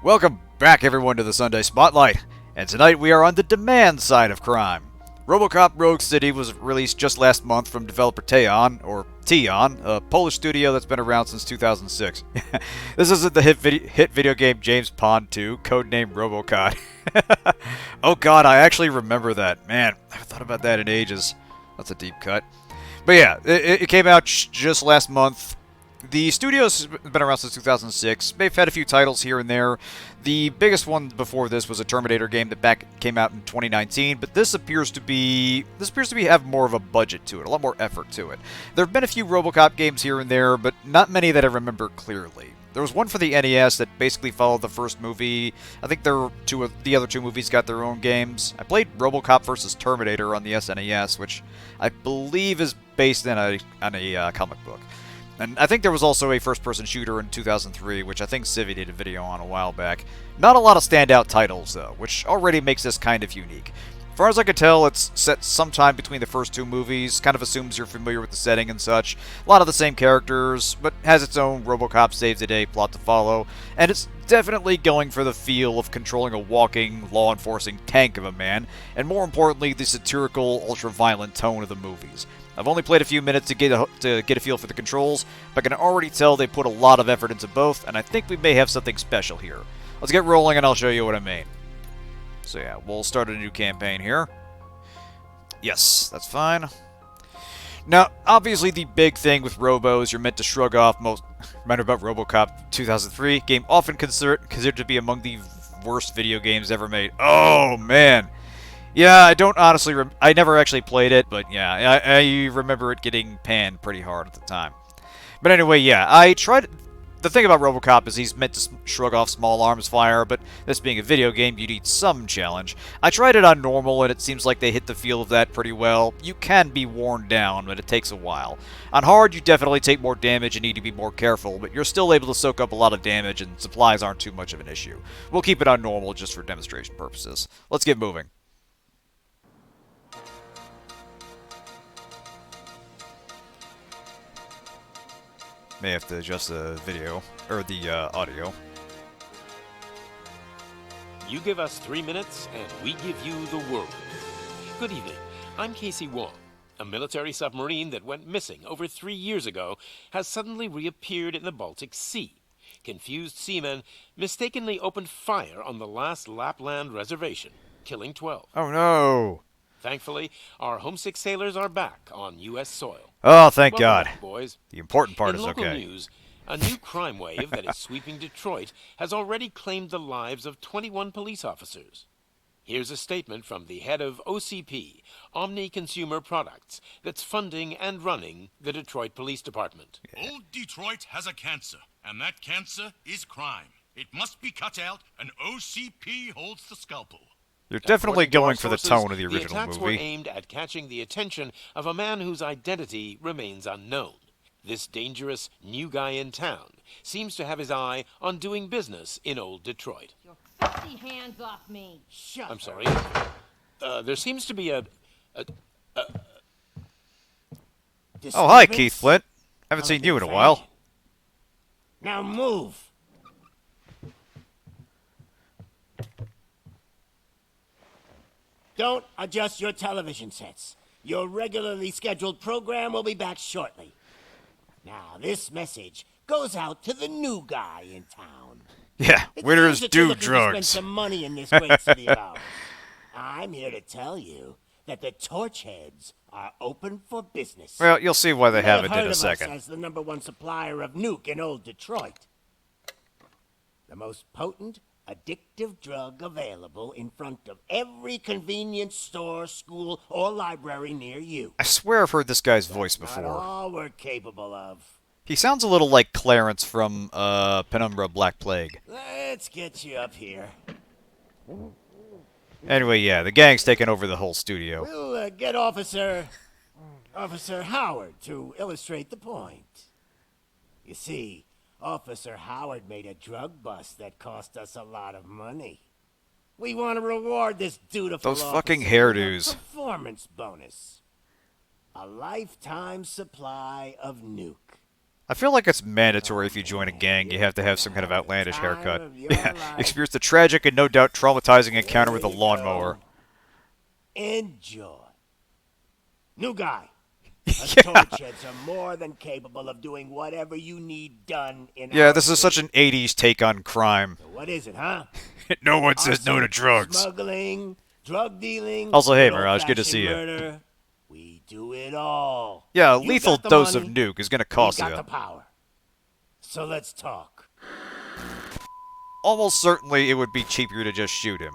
Welcome back, everyone, to the Sunday Spotlight, and tonight we are on the demand side of crime. Robocop Rogue City was released just last month from developer Teon, or Teon, a Polish studio that's been around since 2006. This isn't the hit video game James Pond 2, codenamed Robocop. Oh god, I actually remember that. Man, I haven't thought about that in ages. That's a deep cut. But yeah, it came out just last month. The studio's been around since 2006. They've had a few titles here and there. The biggest one before this was a Terminator game that came out in 2019, but this appears to have more of a budget to it, a lot more effort to it. There have been a few Robocop games here and there, but not many that I remember clearly. There was one for the NES that basically followed the first movie. I think the other two movies got their own games. I played Robocop vs. Terminator on the SNES, which I believe is based on a comic book. And I think there was also a first-person shooter in 2003, which I think Civi did a video on a while back. Not a lot of standout titles, though, which already makes this kind of unique. As far as I can tell, it's set sometime between the first two movies, kind of assumes you're familiar with the setting and such. A lot of the same characters, but has its own Robocop saves-the-day plot to follow, and it's definitely going for the feel of controlling a walking, law-enforcing tank of a man, and more importantly, the satirical, ultra-violent tone of the movies. I've only played a few minutes to get a feel for the controls, but I can already tell they put a lot of effort into both, and I think we may have something special here. Let's get rolling and I'll show you what I mean. So yeah, we'll start a new campaign here. Yes, that's fine. Now, obviously the big thing with Robo is you're meant to shrug off most... Remember about Robocop 2003? Game often considered to be among the worst video games ever made. Oh, man! Yeah, I don't honestly... I never actually played it, but yeah, I remember it getting panned pretty hard at the time. But anyway, yeah, I tried... The thing about Robocop is he's meant to shrug off small arms fire, but this being a video game, you need some challenge. I tried it on normal, and it seems like they hit the feel of that pretty well. You can be worn down, but it takes a while. On hard, you definitely take more damage and need to be more careful, but you're still able to soak up a lot of damage, and supplies aren't too much of an issue. We'll keep it on normal just for demonstration purposes. Let's get moving. May have to adjust the video, or the audio. You give us 3 minutes, and we give you the world. Good evening. I'm Casey Wong. A military submarine that went missing over 3 years ago has suddenly reappeared in the Baltic Sea. Confused seamen mistakenly opened fire on the last Lapland reservation, killing 12. Oh no! Thankfully, our homesick sailors are back on U.S. soil. Oh, thank God. Back, boys. The important part is local okay. News, a new crime wave that is sweeping Detroit has already claimed the lives of 21 police officers. Here's a statement from the head of OCP, Omni Consumer Products, that's funding and running the Detroit Police Department. Old Detroit has a cancer, and that cancer is crime. It must be cut out, and OCP holds the scalpel. You're definitely going for the sources, tone of the original attacks movie. were aimed at catching the attention of a man whose identity remains unknown. This dangerous new guy in town seems to have his eye on doing business in old Detroit. Your filthy hands off me. I'm sorry. There seems to be Oh, hi, Keith Flint. Haven't seen you in a while. Now move. Don't adjust your television sets. Your regularly scheduled program will be back shortly. Now, this message goes out to the new guy in town. Yeah, winners do To spend drugs. some money in this great city of ours. I'm here to tell you that the Torchheads are open for business. Well, you'll see why they You may have it heard in a of second. us as the #1 supplier of nuke in old Detroit. The most potent, addictive drug available in front of every convenience store, school, or library near you. I swear I've heard this guy's voice Not before. all we're capable of. He sounds a little like Clarence from Penumbra Black Plague. Let's get you up here. Anyway, yeah, the gang's taking over the whole studio. We'll get Officer Howard to illustrate the point. You see, Officer Howard made a drug bust that cost us a lot of money. We want to reward this dutiful Those fucking officer with a hairdos. performance bonus. A lifetime supply of nuke. I feel like it's mandatory if you join a gang, you have to have some kind of outlandish haircut. Yeah, experience the tragic and no doubt traumatizing encounter with a lawnmower. Enjoy. New guy. Us Yeah. torchheads are more than capable of doing whatever you need done in Yeah, our this is such an 80s take on crime. So what is it, huh? No one says no to Arson, drugs. Smuggling, drug dealing. Also, hey, good Mirage, good to see old-fashioned you. murder. We do it all. Yeah, a You lethal got the dose money, of nuke is gonna we cost got you. the power. So let's talk. Almost certainly it would be cheaper to just shoot him.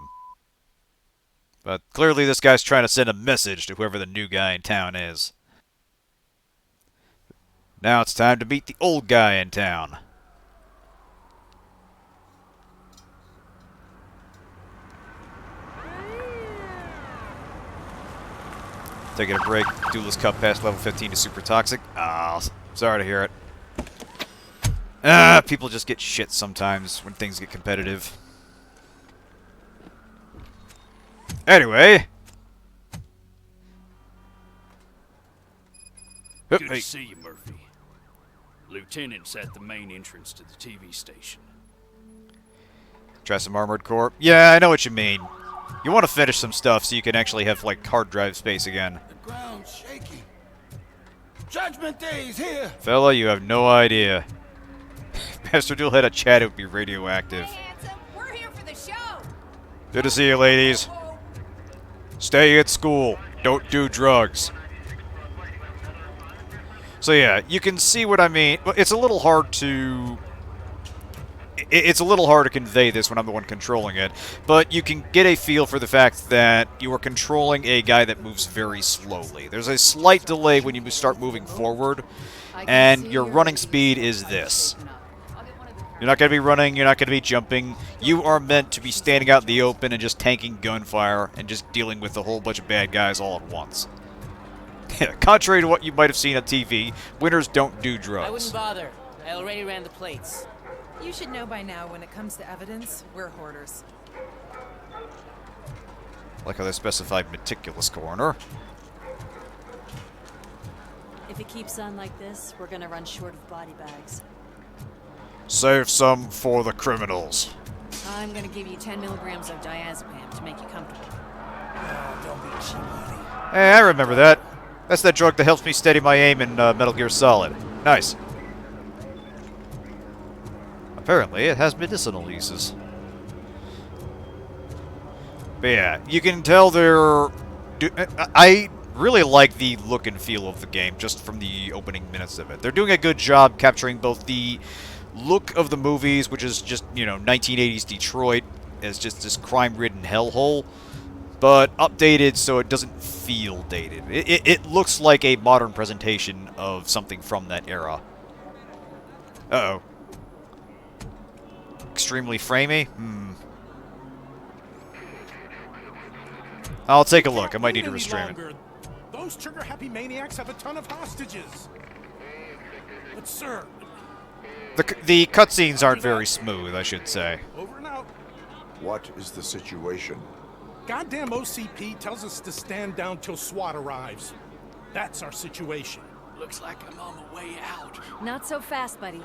But clearly this guy's trying to send a message to whoever the new guy in town is. Now it's time to meet the old guy in town. Taking a break. Duelist Cup past level 15 to super toxic. Ah, sorry to hear it. People just get shit sometimes when things get competitive. Anyway. Good Hey. to see you, Murphy. Lieutenant's at the main entrance to the TV station. Try some armored core. Yeah, I know what you mean. You want to finish some stuff so you can actually have, like, hard drive space again. The ground's shaking. Judgment Day is here. Fella, you have no idea. Master Duel had a chat, it would be radioactive. Hey, handsome, we're here for the show. Good to see you, ladies. Stay at school. Don't do drugs. So yeah, you can see what I mean. Well, it's a little hard to... It's a little hard to convey this when I'm the one controlling it, but you can get a feel for the fact that you are controlling a guy that moves very slowly. There's a slight delay when you start moving forward, and your running speed is this. You're not going to be running, you're not going to be jumping. You are meant to be standing out in the open and just tanking gunfire and just dealing with a whole bunch of bad guys all at once. Contrary to what you might have seen on TV, winners don't do drugs. I wouldn't bother. I already ran the plates. You should know by now when it comes to evidence, we're hoarders. Like how they specified meticulous coroner. If it keeps on like this, we're gonna run short of body bags. Save some for the criminals. I'm gonna give you 10 milligrams of diazepam to make you comfortable. Don't be cheap, honey. Hey, I remember that. That's that drug that helps me steady my aim in Metal Gear Solid. Nice. Apparently, it has medicinal uses. But yeah, you can tell they're... I really like the look and feel of the game, just from the opening minutes of it. They're doing a good job capturing both the look of the movies, which is just, 1980s Detroit, as just this crime-ridden hellhole, but updated so it doesn't feel dated. It looks like a modern presentation of something from that era. Uh-oh. Extremely framey? I'll take a look. I might need to restrain it. Those trigger-happy maniacs have a ton of hostages. But, sir... The cutscenes aren't very smooth, I should say. Over and out. What is the situation? Goddamn OCP tells us to stand down till SWAT arrives. That's our situation. Looks like I'm on the way out. Not so fast, buddy.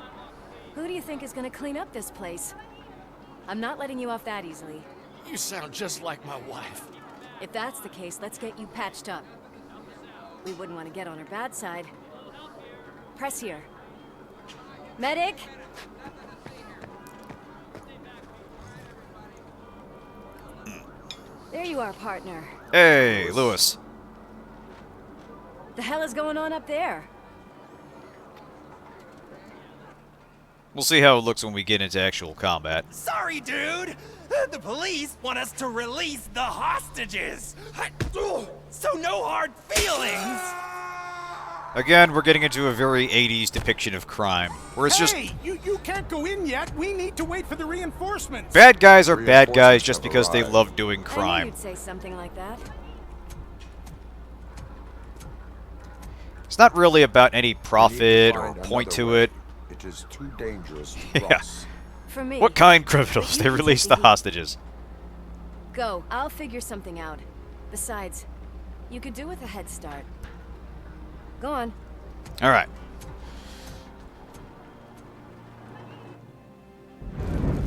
Who do you think is gonna clean up this place? I'm not letting you off that easily. You sound just like my wife. If that's the case, let's get you patched up. We wouldn't want to get on her bad side. Press here. Medic? There you are, partner. Hey, Lewis. The hell is going on up there? We'll see how it looks when we get into actual combat. Sorry, dude. The police want us to release the hostages. So no hard feelings. Again, we're getting into a very 80s depiction of crime, where it's just... Hey, you can't go in yet. We need to wait for the reinforcements. Bad guys are bad guys just because they love doing I knew crime. you'd say something like that. It's not really about any profit or Find point another to way. it. It is too dangerous to Yeah. cross. For me. What kind criminals? They release the hostages. Go. I'll figure something out. Besides, you could do with a head start. Go on. Alright.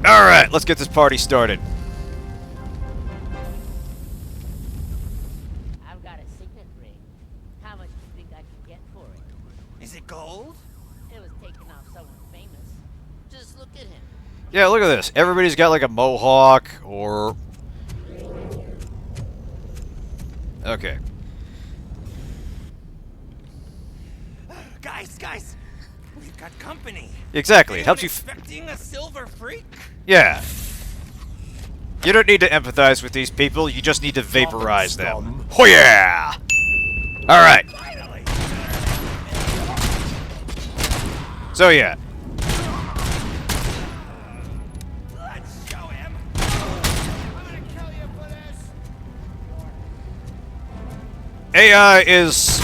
Alright, let's get this party started. I've got a signet ring. How much do you think I can get for it? Is it gold? It was taken off someone famous. Just look at him. Yeah, look at this. Everybody's got like a mohawk or... Okay. Guys, we've got company. Exactly. It helps you... Expecting a silver freak? Yeah. You don't need to empathize with these people, you just need to vaporize them. Oh yeah! Alright. So yeah. Let's show him. I'm gonna kill you for this. AI is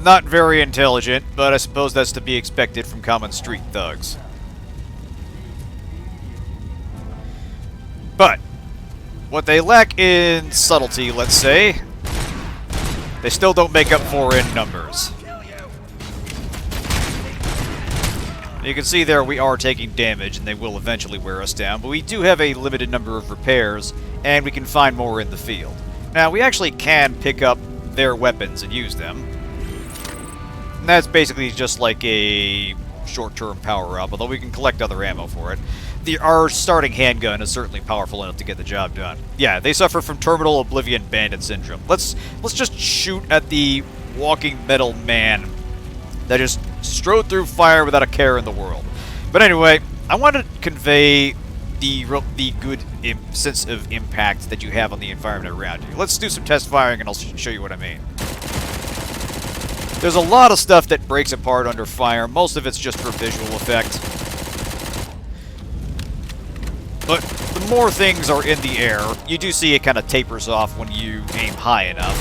not very intelligent, but I suppose that's to be expected from common street thugs. But what they lack in subtlety, let's say, they still don't make up for in numbers. You can see there we are taking damage, and they will eventually wear us down, but we do have a limited number of repairs, and we can find more in the field. Now, we actually can pick up their weapons and use them. And that's basically just like a short-term power-up, although we can collect other ammo for it. Our starting handgun is certainly powerful enough to get the job done. Yeah, they suffer from terminal oblivion bandit syndrome. Let's just shoot at the walking metal man that just strode through fire without a care in the world. But anyway, I want to convey the good sense of impact that you have on the environment around you. Let's do some test firing and I'll show you what I mean. There's a lot of stuff that breaks apart under fire. Most of it's just for visual effect. But the more things are in the air, you do see it kind of tapers off when you aim high enough.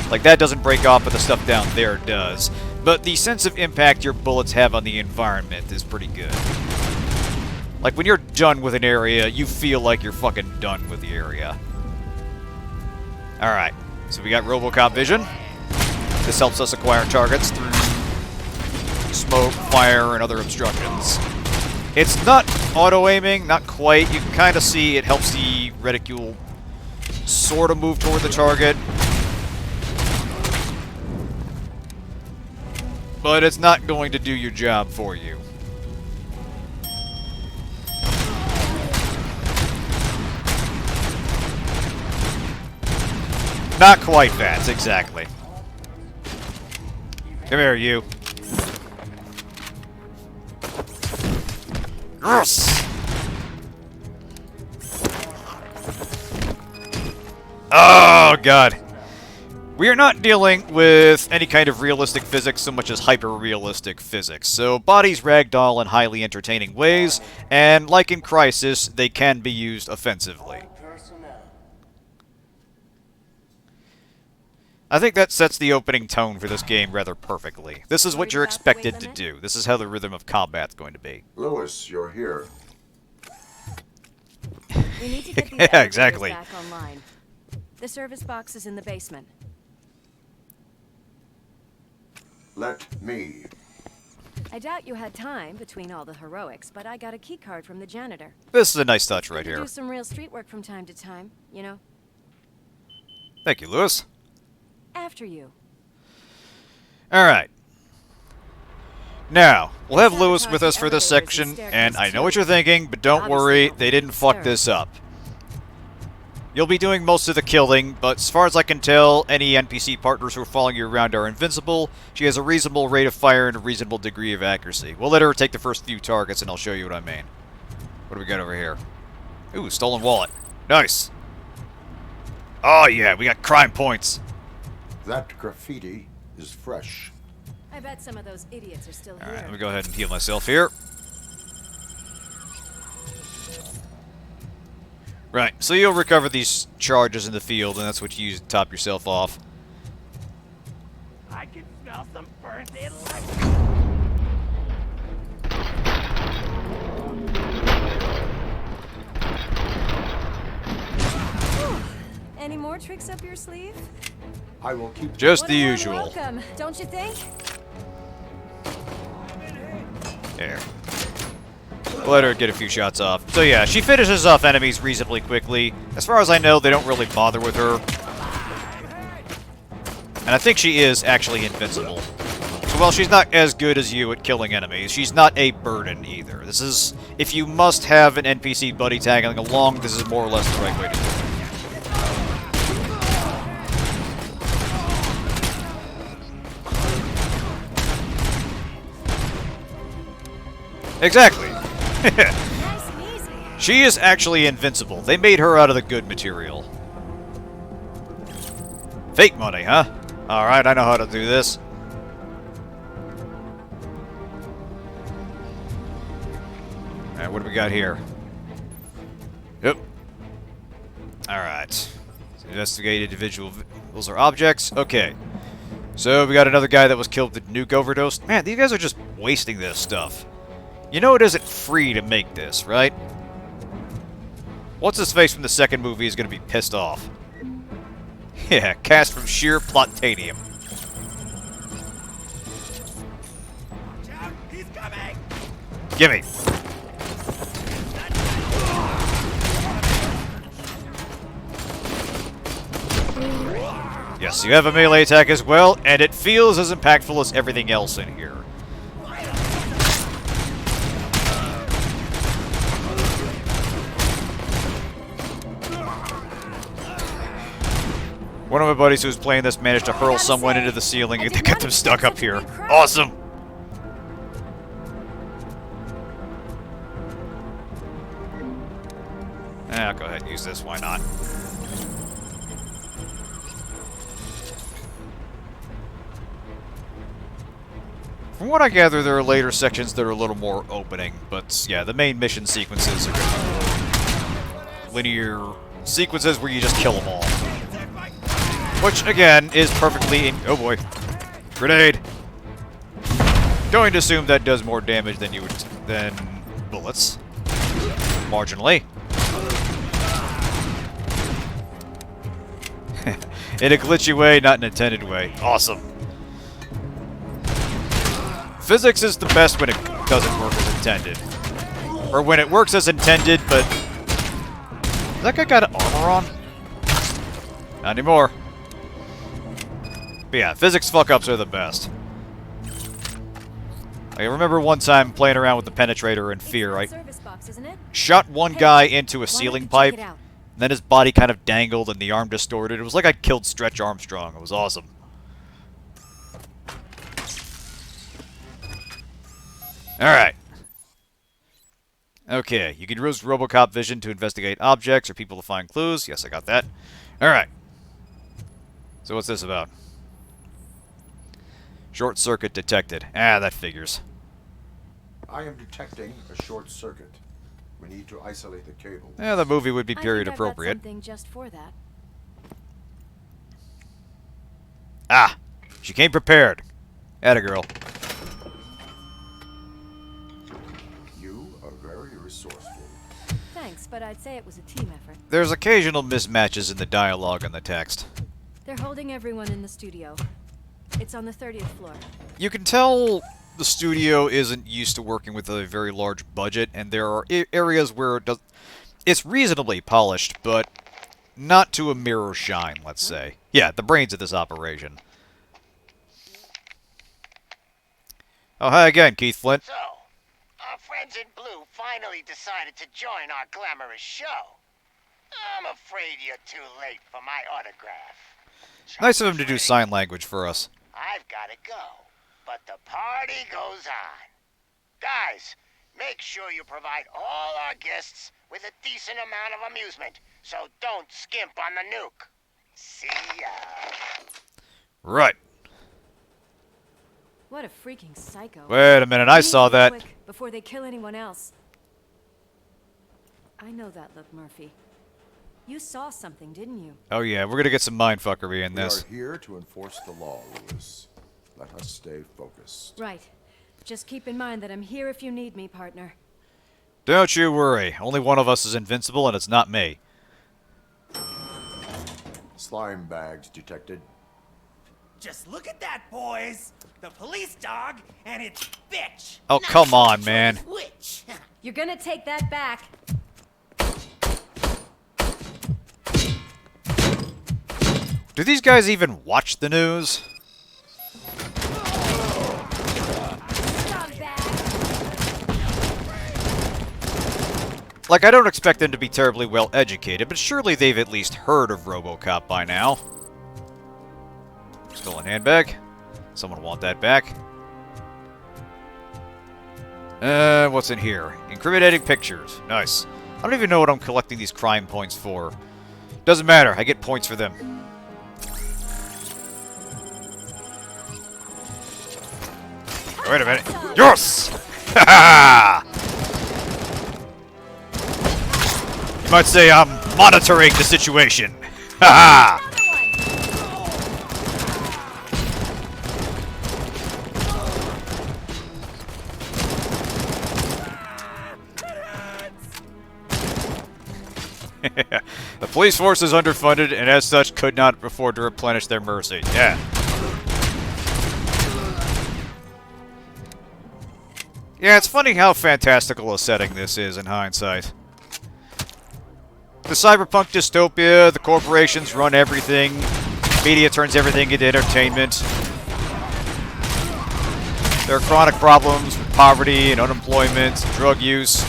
Like, that doesn't break off, but the stuff down there does. But the sense of impact your bullets have on the environment is pretty good. Like, when you're done with an area, you feel like you're fucking done with the area. Alright, so we got Robocop vision. This helps us acquire targets through smoke, fire, and other obstructions. It's not auto-aiming, not quite. You can kind of see it helps the reticule sort of move toward the target. But it's not going to do your job for you. Not quite that, exactly. Come here, you. Yes! Oh, God. We are not dealing with any kind of realistic physics so much as hyper-realistic physics. So, bodies ragdoll in highly entertaining ways, and like in Crisis, they can be used offensively. I think that sets the opening tone for this game rather perfectly. This is what you're expected to do. This is how the rhythm of combat's going to be. Lewis, you're here. We need to get these yeah, exactly. back online. The service box is in the basement. Let me. I doubt you had time between all the heroics, but I got a key card from the janitor. This is a nice touch right here. Do some real street work from time to time, you know. Thank you, Lewis. After you. Alright. Now, we'll have Lewis with us for this section, and I know what you're thinking, but don't worry, they didn't fuck this up. You'll be doing most of the killing, but as far as I can tell, any NPC partners who are following you around are invincible. She has a reasonable rate of fire and a reasonable degree of accuracy. We'll let her take the first few targets, and I'll show you what I mean. What do we got over here? Ooh, stolen wallet. Nice. Oh yeah, we got crime points. That graffiti is fresh. I bet some of those idiots are still here. Alright, let me go ahead and heal myself here. Right, so you'll recover these charges in the field, and that's what you use to top yourself off. I can smell some burnt intellect. Any more tricks up your sleeve? I will keep just the usual. Welcome, don't you think? There. Let her get a few shots off. So yeah, she finishes off enemies reasonably quickly. As far as I know, they don't really bother with her. And I think she is actually invincible. So while she's not as good as you at killing enemies, she's not a burden either. This is, if you must have an NPC buddy tagging along, this is more or less the right way to do it. Exactly. She is actually invincible. They made her out of the good material. Fake money, huh? Alright, I know how to do this. Alright, what do we got here? Yep. Alright. Investigate individuals or objects. Okay. So, we got another guy that was killed with nuke overdose. Man, these guys are just wasting this stuff. You know it isn't free to make this, right? What's-his-face from the second movie is going to be pissed off. Yeah, cast from sheer plotanium. He's coming! Gimme! Yes, you have a melee attack as well, and it feels as impactful as everything else in here. One of my buddies who was playing this managed to hurl someone into the ceiling and get them stuck up here. Awesome! I'll go ahead and use this, why not? From what I gather, there are later sections that are a little more opening, but yeah, the main mission sequences are gonna be linear sequences where you just kill them all. Which, again, is perfectly oh boy. Grenade! Going to assume that does more damage than you would than bullets. Marginally. In a glitchy way, not an intended way. Awesome. Physics is the best when it doesn't work as intended. Or when it works as intended, but... That guy got armor on? Not anymore. But yeah, physics fuck-ups are the best. I remember one time playing around with the penetrator in Fear, I shot one guy into a ceiling pipe, and then his body kind of dangled and the arm distorted. It was like I killed Stretch Armstrong. It was awesome. Alright. Okay, you can use Robocop vision to investigate objects or people to find clues. Yes, I got that. Alright. So what's this about? Short circuit detected. Ah, that figures. I am detecting a short circuit. We need to isolate the cable. Yeah, the movie would be period appropriate. Something just for that. Ah! She came prepared. Atta girl. You are very resourceful. Thanks, but I'd say it was a team effort. There's occasional mismatches in the dialogue and the text. They're holding everyone in the studio. It's on the 30th floor. You can tell the studio isn't used to working with a very large budget, and there are areas where it's reasonably polished, but not to a mirror shine, let's say. Yeah, the brains of this operation. Oh, hi again, Keith Flint. So, our friends in blue finally decided to join our glamorous show. I'm afraid you're too late for my autograph. Nice of him to do sign language for us. I've got to go, but the party goes on. Guys, make sure you provide all our guests with a decent amount of amusement, so don't skimp on the nuke. See ya. Right. What a freaking psycho. Wait a minute, I saw that. Quick, before they kill anyone else. I know that look, Murphy. You saw something, didn't you? Oh yeah, we're gonna get some mindfuckery in this. We are here to enforce the law, Lewis. Let us stay focused. Right. Just keep in mind that I'm here if you need me, partner. Don't you worry. Only one of us is invincible, and it's not me. Slime bags detected. Just look at that, boys. The police dog and its bitch. Oh, come on, man. Which? You're gonna take that back. Do these guys even watch the news? Like, I don't expect them to be terribly well educated, but surely they've at least heard of Robocop by now. Stolen handbag. Someone want that back. What's in here? Incriminating pictures. Nice. I don't even know what I'm collecting these crime points for. Doesn't matter, I get points for them. Wait a minute. Yes! Ha You might say I'm monitoring the situation. Ha The police force is underfunded and as such could not afford to replenish their mercy. Yeah. Yeah, it's funny how fantastical a setting this is in hindsight. The cyberpunk dystopia, the corporations run everything, media turns everything into entertainment. There are chronic problems with poverty and unemployment, drug use.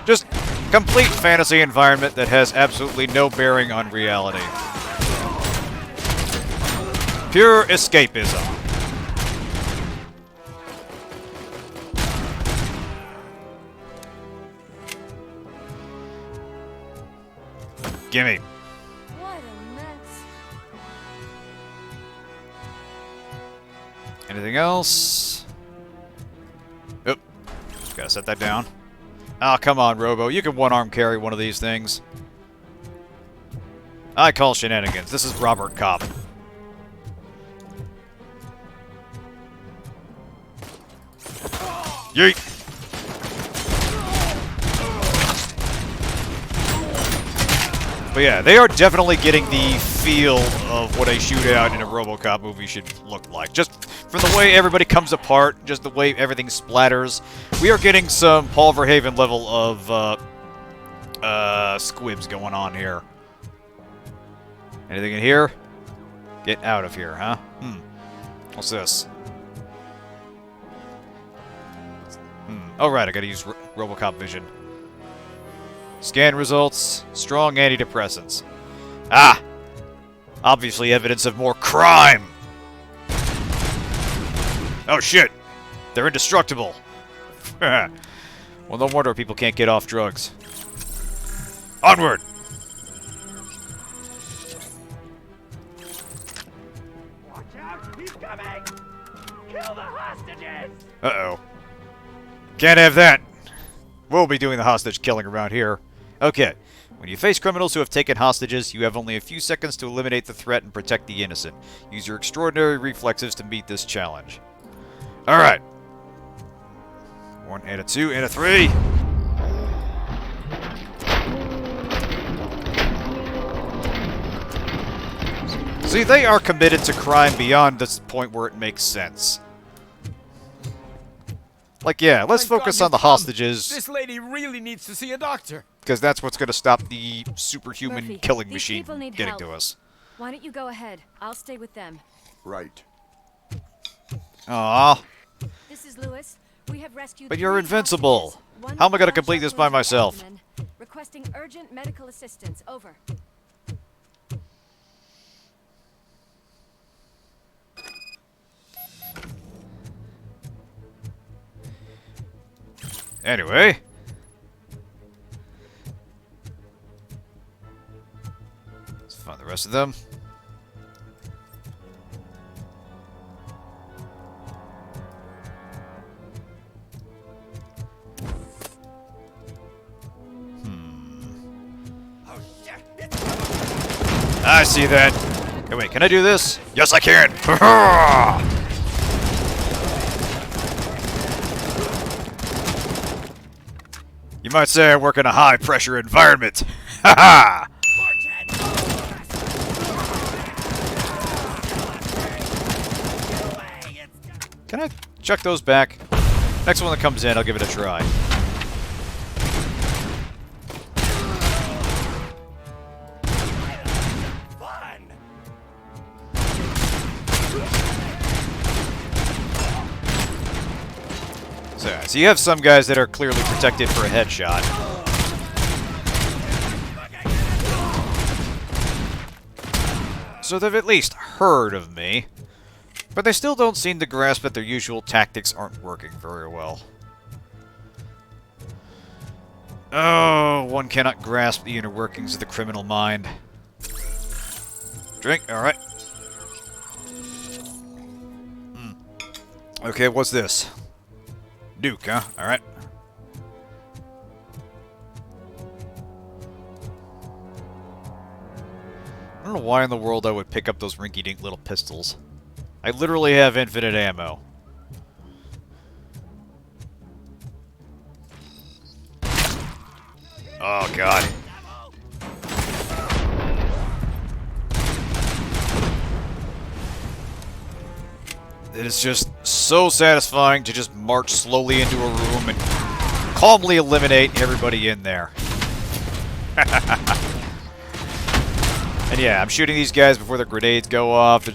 Just complete fantasy environment that has absolutely no bearing on reality. Pure escapism. Gimme. What a mess. Anything else? Oop. Just gotta set that down. Oh, come on, Robo. You can one-arm carry one of these things. I call shenanigans. This is Robocop. Yeet! But yeah, they are definitely getting the feel of what a shootout in a Robocop movie should look like. Just from the way everybody comes apart, just the way everything splatters. We are getting some Paul Verhoeven level of squibs going on here. Anything in here? Get out of here, huh? What's this? Oh, right, I gotta use Robocop vision. Scan results. Strong antidepressants. Ah! Obviously evidence of more crime! Oh, shit! They're indestructible! Well, no wonder people can't get off drugs. Onward! Watch out! He's coming! Kill the hostages! Uh-oh. Can't have that! We'll be doing the hostage killing around here. Okay. When you face criminals who have taken hostages, you have only a few seconds to eliminate the threat and protect the innocent. Use your extraordinary reflexes to meet this challenge. Alright. 1 and a 2 and a 3. See, they are committed to crime beyond this point where it makes sense. Like, yeah, let's focus on the hostages. This lady really needs to see a doctor. Because that's what's going to stop the superhuman Murphy, killing these machine people need getting help. to us. Why don't you go ahead? I'll stay with them. Right. Aww. This is Lewis. We have rescued But you're 3 invincible. hostages. One How am I going to with complete this by gunshot wounds to the myself? abdomen. Requesting urgent medical assistance. Over. Anyway. Let's find the rest of them. I see that. Hey, wait, can I do this? Yes, I can! You might say I work in a high-pressure environment. Ha Can I chuck those back? Next one that comes in, I'll give it a try. So you have some guys that are clearly protected for a headshot. So they've at least heard of me. But they still don't seem to grasp that their usual tactics aren't working very well. Oh, one cannot grasp the inner workings of the criminal mind. Drink, alright. Okay, what's this? Duke, huh? Alright. I don't know why in the world I would pick up those rinky-dink little pistols. I literally have infinite ammo. Oh, God. It is just so satisfying to just march slowly into a room and calmly eliminate everybody in there. And yeah, I'm shooting these guys before their grenades go off.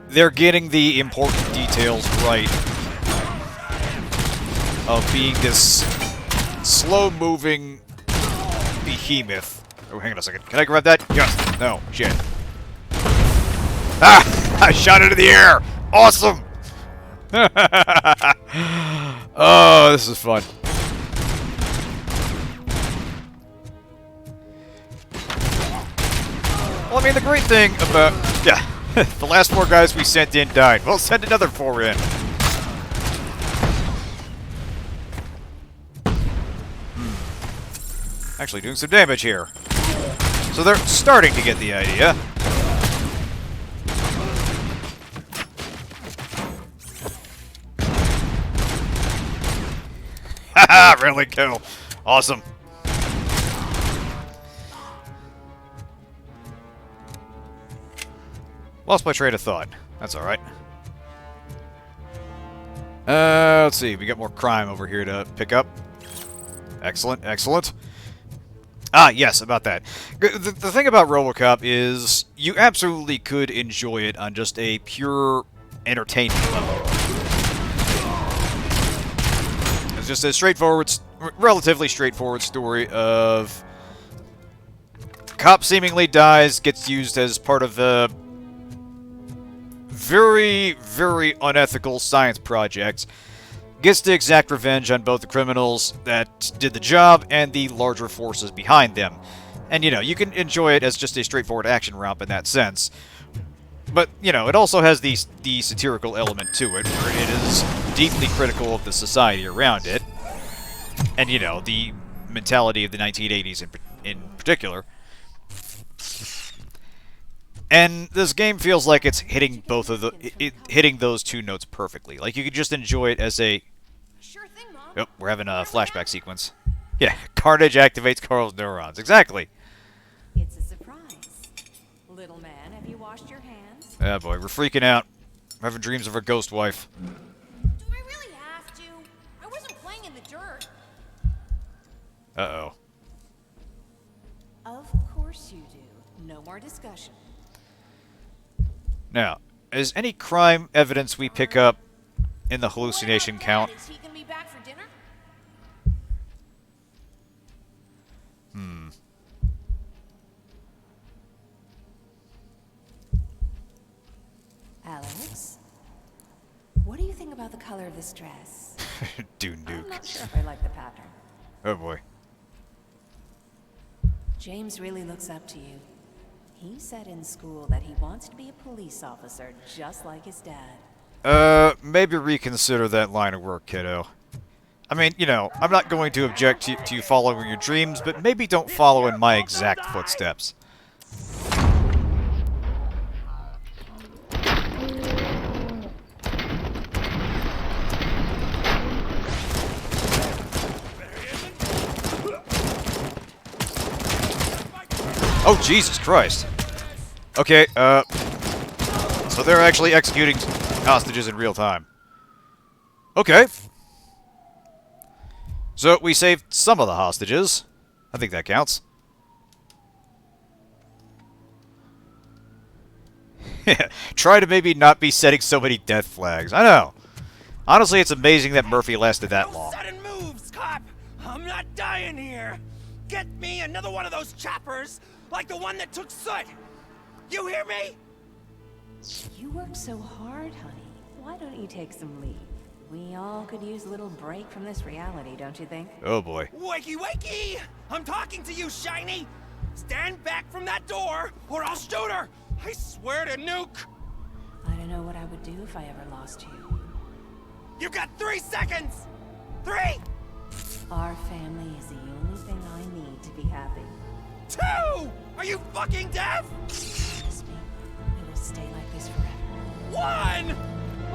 They're getting the important details right of being this slow-moving behemoth. Oh, hang on a second. Can I grab that? Yes. No. Shit. Ah! I shot it in the air! Awesome! Oh, this is fun. Well, I mean, the great thing about... Yeah, the last 4 guys we sent in died. We'll send another 4 in. Actually doing some damage here. So they're starting to get the idea. Haha, really cool. Awesome. Lost my train of thought. That's alright. Let's see. We got more crime over here to pick up. Excellent, excellent. Ah, yes, about that. The thing about Robocop is you absolutely could enjoy it on just a pure entertainment level. It's just a straightforward, relatively straightforward story of cop seemingly dies, gets used as part of the very, very unethical science project, gets to exact revenge on both the criminals that did the job and the larger forces behind them. And, you know, you can enjoy it as just a straightforward action romp in that sense. But, you know, it also has the satirical element to it, where it is deeply critical of the society around it. And, you know, the mentality of the 1980s in particular. And this game feels like it's hitting both of hitting those 2 notes perfectly. Like, you could just enjoy it as a... Sure thing, Mom. Oh, we're having a flashback sequence. Yeah, carnage activates Carl's neurons. Exactly. It's a surprise. Little man, have you washed your hands? Ah, boy, we're freaking out. I'm having dreams of our ghost wife. Do I really have to? I wasn't playing in the dirt. Uh-oh. Of course you do. No more discussion. Now, is any crime evidence we pick up in the hallucination count? Is he gonna be back for dinner? Alex, what do you think about the color of this dress? Dune I'm Duke. not sure if I like the pattern. Oh boy. James really looks up to you. He said in school that he wants to be a police officer just like his dad. Maybe reconsider that line of work, kiddo. I mean, you know, I'm not going to object to you following your dreams, but maybe don't follow in my exact footsteps. Oh, Jesus Christ. Okay, so they're actually executing hostages in real time. Okay. So we saved some of the hostages. I think that counts. Try to maybe not be setting so many death flags. I know. Honestly, it's amazing that Murphy lasted that long. Sudden moves, cop! I'm not dying here! Get me another one of those choppers, like the one that took Soot! You hear me? You work so hard, honey. Why don't you take some leave? We all could use a little break from this reality, don't you think? Oh boy. Wakey, wakey! I'm talking to you, Shiny! Stand back from that door, or I'll shoot her! I swear to nuke! I don't know what I would do if I ever lost you. You got 3 seconds! 3! Our family is the only thing I need to be happy. 2! Are you fucking deaf? Trust me, it will stay like this forever. 1!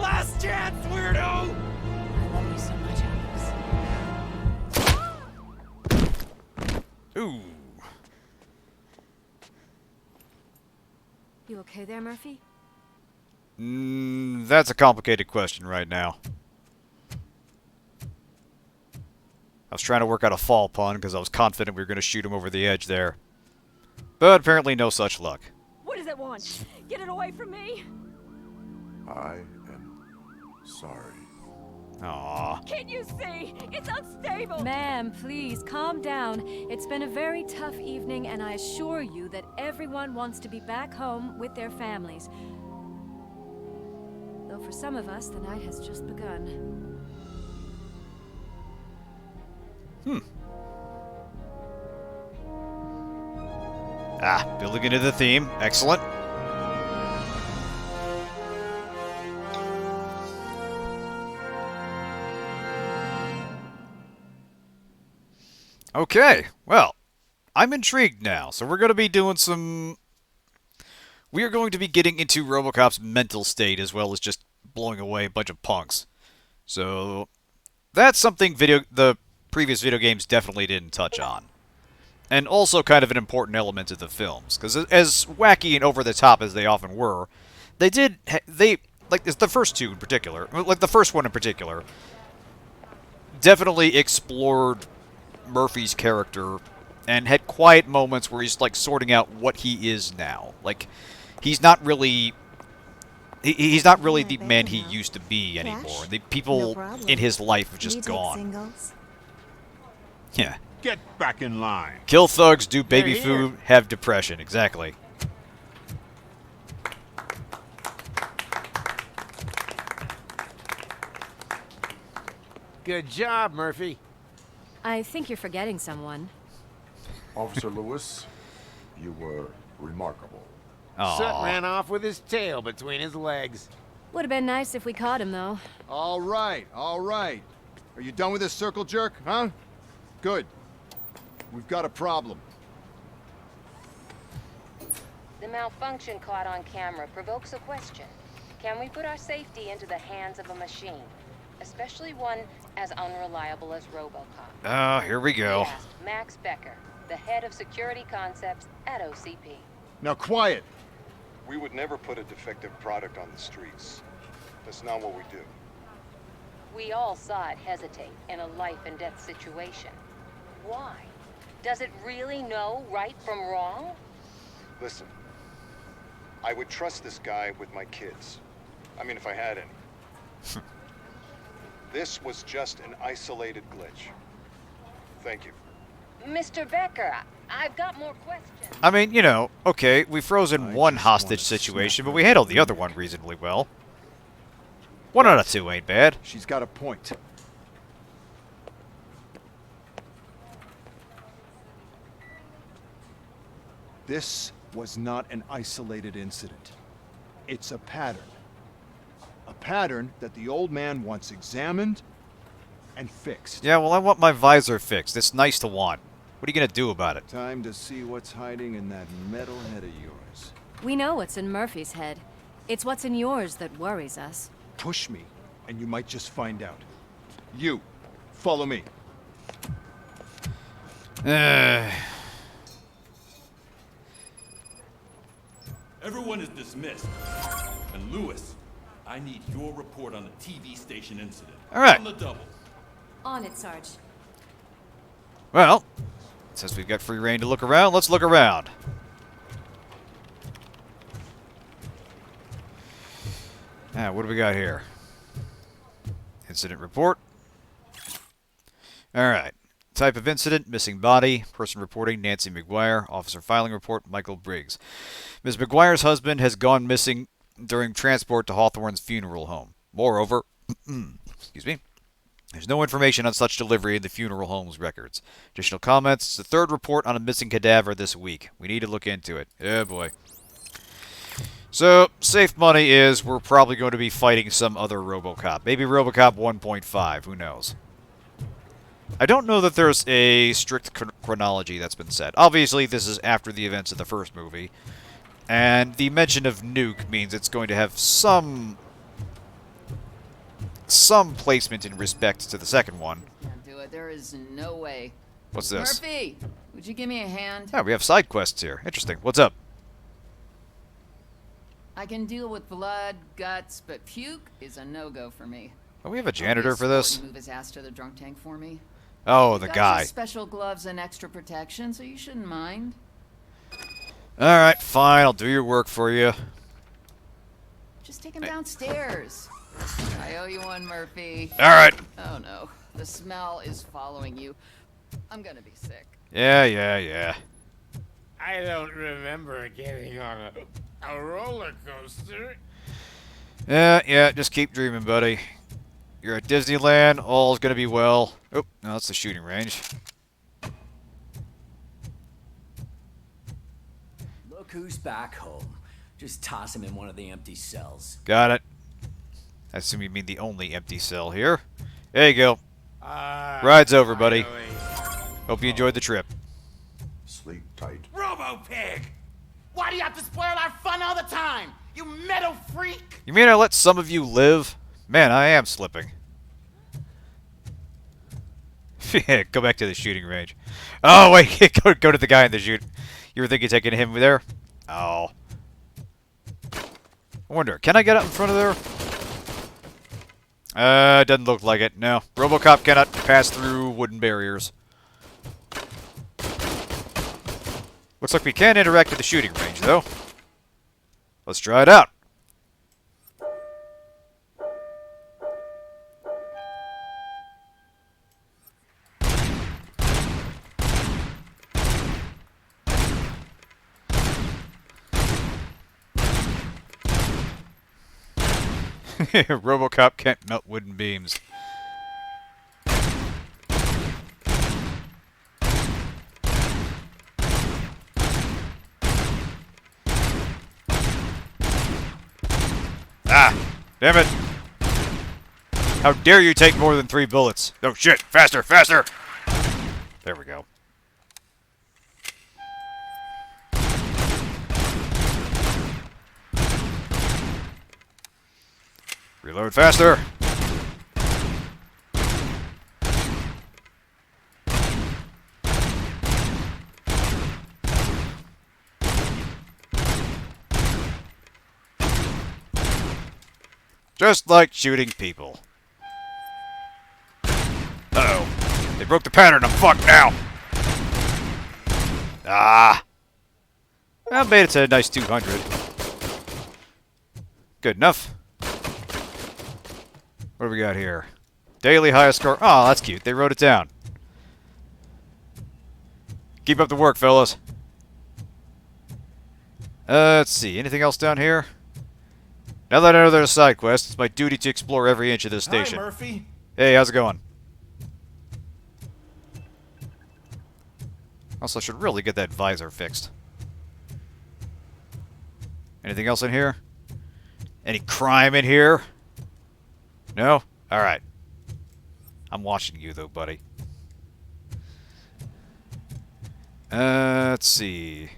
Last chance, weirdo! I love you so much, Alex. Ooh. You okay there, Murphy? That's a complicated question right now. I was trying to work out a fall pun because I was confident we were going to shoot him over the edge there. But apparently no such luck. What does it want? Get it away from me! I am sorry. Aww. Can't you see? It's unstable! Ma'am, please, calm down. It's been a very tough evening, and I assure you that everyone wants to be back home with their families. Though for some of us, the night has just begun. Building into the theme. Excellent. Okay, well, I'm intrigued now, so we're going to be doing some... We are going to be getting into Robocop's mental state as well as just blowing away a bunch of punks. So, that's something the previous video games definitely didn't touch on. And also kind of an important element of the films, because as wacky and over-the-top as they often were, like the first two in particular, like the first one in particular, definitely explored Murphy's character and had quiet moments where he's like sorting out what he is now. Like he's not really the man he used to be anymore. The people in his life have just gone. Yeah. Get back in line. Kill thugs, do baby food, have depression. Exactly. Good job, Murphy. I think you're forgetting someone. Officer Lewis, you were remarkable. Soot ran off with his tail between his legs. Would have been nice if we caught him, though. All right, all right. Are you done with this circle jerk, huh? Good. We've got a problem. The malfunction caught on camera provokes a question. Can we put our safety into the hands of a machine? Especially one as unreliable as Robocop. Here we go. We asked Max Becker, the head of security concepts at OCP. Now quiet! We would never put a defective product on the streets. That's not what we do. We all saw it hesitate in a life and death situation. Why? Does it really know right from wrong? Listen, I would trust this guy with my kids. I mean, if I had any. This was just an isolated glitch. Thank you. Mr. Becker, I've got more questions. I mean, you know, okay, we frozen one hostage situation, but we handled the other one reasonably well. 1 out of 2 ain't bad. She's got a point. This was not an isolated incident. It's a pattern. A pattern that the old man wants examined and fixed. Yeah, well, I want my visor fixed. It's nice to want. What are you going to do about it? Time to see what's hiding in that metal head of yours. We know what's in Murphy's head. It's what's in yours that worries us. Push me, and you might just find out. You, follow me. Everyone is dismissed. And Lewis, I need your report on the TV station incident. All right. On the double. On it, Sarge. Well, since we've got free reign to look around, let's look around. Now, what do we got here? Incident report. Alright. Type of incident, missing body. Person reporting, Nancy McGuire. Officer filing report, Michael Briggs. Ms. McGuire's husband has gone missing during transport to Hawthorne's funeral home. Moreover, excuse me, there's no information on such delivery in the funeral home's records. Additional comments, it's the third report on a missing cadaver this week. We need to look into it. Oh boy. So, safe money is we're probably going to be fighting some other Robocop. Maybe Robocop 1.5, who knows. I don't know that there's a strict chronology that's been set. Obviously, this is after the events of the first movie. And the mention of nuke means it's going to have some placement in respect to the second one. Can't do it. There is no way. What's this? Murphy, would you give me a hand? Yeah, we have side quests here. Interesting. What's up? I can deal with blood, guts, but puke is a no-go for me. Oh, we have a janitor for this? Move his ass to the drunk tank for me. Oh, the guy. Got special gloves and extra protection, so you shouldn't mind. Alright, fine. I'll do your work for you. Just take him downstairs. I owe you one, Murphy. Alright. Oh no, the smell is following you. I'm gonna be sick. Yeah. I don't remember getting on a roller coaster. Yeah, just keep dreaming, buddy. You're at Disneyland, all's gonna be well. Oh, no, that's the shooting range. Look who's back home. Just toss him in one of the empty cells. Got it. I assume you mean the only empty cell here. There you go. Ride's over, buddy. Hope you enjoyed the trip. Sleep tight. Robo Pig! Why do you have to spoil our fun all the time? You metal freak! You mean I let some of you live? Man, I am slipping. Go back to the shooting range. Oh, wait. Go to the guy in the shoot. You were thinking of taking him there? Oh. I wonder, can I get up in front of there? Doesn't look like it. No. Robocop cannot pass through wooden barriers. Looks like we can interact with the shooting range, though. Let's try it out. Robocop can't melt wooden beams. Ah! Damn it! How dare you take more than 3 bullets? Oh shit! Faster! Faster! There we go. Reload faster! Just like shooting people. Uh-oh. They broke the pattern. I'm fucked now. Ah. I made it to a nice 200. Good enough. What do we got here? Daily highest score. Oh, that's cute. They wrote it down. Keep up the work, fellas. Let's see. Anything else down here? Now that I know there's a side quest, it's my duty to explore every inch of this station. Hi, Murphy. Hey, how's it going? Also, I should really get that visor fixed. Anything else in here? Any crime in here? No? Alright. I'm watching you, though, buddy. Let's see.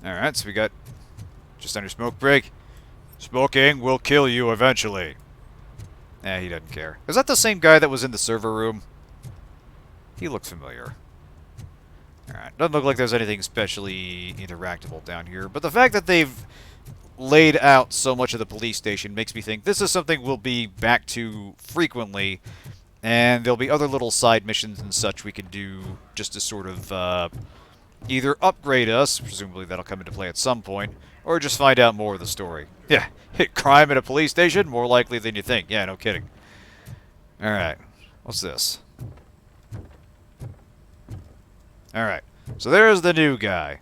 Alright, so we got just under smoke break. Smoking will kill you eventually. Eh, he doesn't care. Is that the same guy that was in the server room? He looks familiar. Alright, doesn't look like there's anything especially interactable down here, but the fact that they've laid out so much of the police station makes me think this is something we'll be back to frequently, and there'll be other little side missions and such we can do just to sort of either upgrade us, presumably that'll come into play at some point, or just find out more of the story. Yeah, hit crime at a police station? More likely than you think. Yeah, no kidding. Alright, what's this? Alright, so there's the new guy.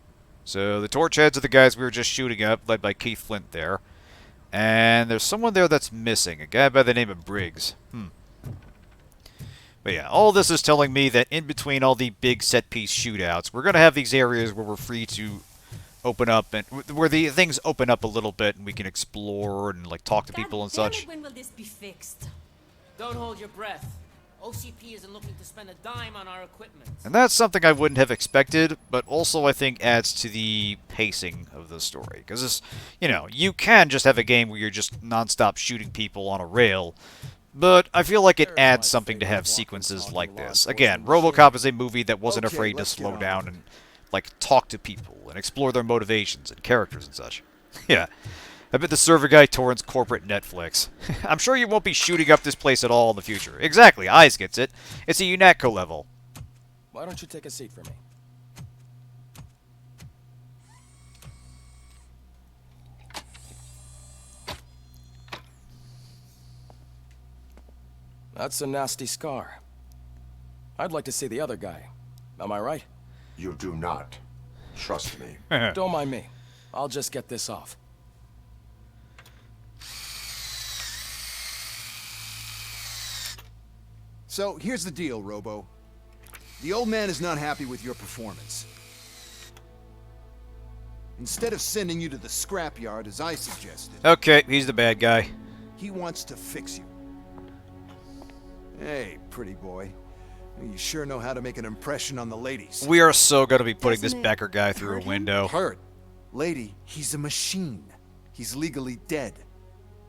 So the torch heads are the guys we were just shooting up, led by Keith Flint there. And there's someone there that's missing, a guy by the name of Briggs. But yeah, all this is telling me that in between all the big set-piece shootouts, we're going to have these areas where we're free to open up, and where the things open up a little bit and we can explore and like talk to people and such. When will this be fixed? Don't hold your breath. OCP isn't looking to spend a dime on our equipment. And that's something I wouldn't have expected, but also I think adds to the pacing of the story. Because this, you know, you can just have a game where you're just non-stop shooting people on a rail, but I feel like it adds something to have sequences like this. Again, Robocop is a movie that wasn't afraid to slow down and like talk to people and explore their motivations and characters and such. Yeah. I bet the server guy torrents corporate Netflix. I'm sure you won't be shooting up this place at all in the future. Exactly, Eyes gets it. It's a UNATCO level. Why don't you take a seat for me? That's a nasty scar. I'd like to see the other guy. Am I right? You do not. Trust me. Don't mind me. I'll just get this off. So, here's the deal, Robo. The old man is not happy with your performance. Instead of sending you to the scrapyard, as I suggested... Okay, he's the bad guy. He wants to fix you. Hey, pretty boy. You sure know how to make an impression on the ladies. We are so going to be putting this Becker guy through a window. Hurt. Lady, he's a machine. He's legally dead.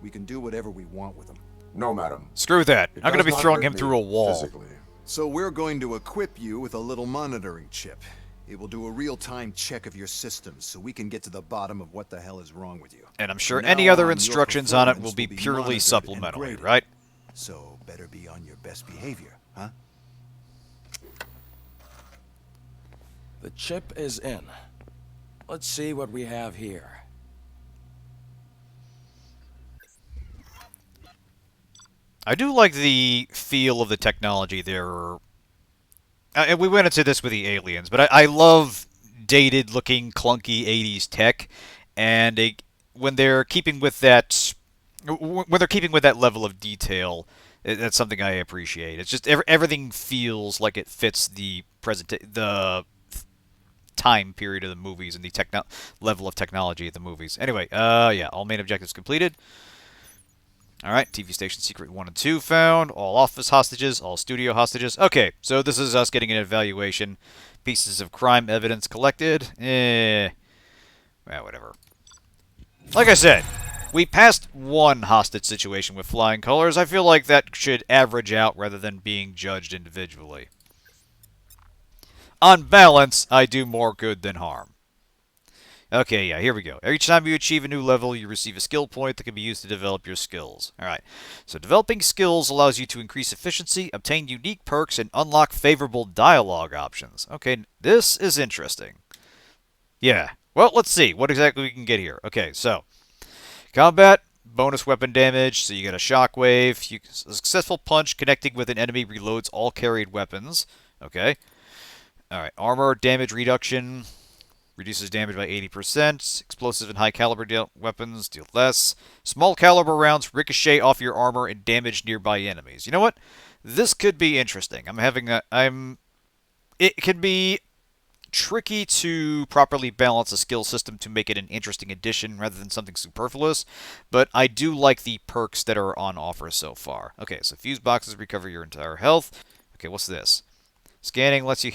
We can do whatever we want with him. No, madam. Screw that. I'm going to be throwing him through a wall. Physically. So we're going to equip you with a little monitoring chip. It will do a real-time check of your systems so we can get to the bottom of what the hell is wrong with you. And I'm sure any other instructions on it will be purely supplementary, right? So better be on your best behavior, huh? The chip is in. Let's see what we have here. I do like the feel of the technology there. And we went into this with the aliens, but I love dated-looking, clunky 80s tech, and when they're keeping with that level of detail, that's something I appreciate. It's just everything feels like it fits the time period of the movies and the level of technology of the movies. Anyway, yeah, all main objectives completed. Alright, TV station secret 1 and 2 found. All office hostages, all studio hostages. Okay, so this is us getting an evaluation. Pieces of crime evidence collected. Well, whatever. Like I said, we passed one hostage situation with flying colors. I feel like that should average out rather than being judged individually. On balance, I do more good than harm. Okay, yeah, here we go. Each time you achieve a new level, you receive a skill point that can be used to develop your skills. Alright, so developing skills allows you to increase efficiency, obtain unique perks, and unlock favorable dialogue options. Okay, this is interesting. Yeah, well, let's see what exactly we can get here. Okay, so, combat, bonus weapon damage, so you get a shockwave. A successful punch connecting with an enemy reloads all carried weapons. Okay. Alright, armor, damage reduction... Reduces damage by 80%. Explosive and high caliber weapons deal less. Small caliber rounds ricochet off your armor and damage nearby enemies. You know what? This could be interesting. It can be tricky to properly balance a skill system to make it an interesting addition rather than something superfluous, but I do like the perks that are on offer so far. Okay, so fuse boxes recover your entire health. Okay, what's this? Scanning lets you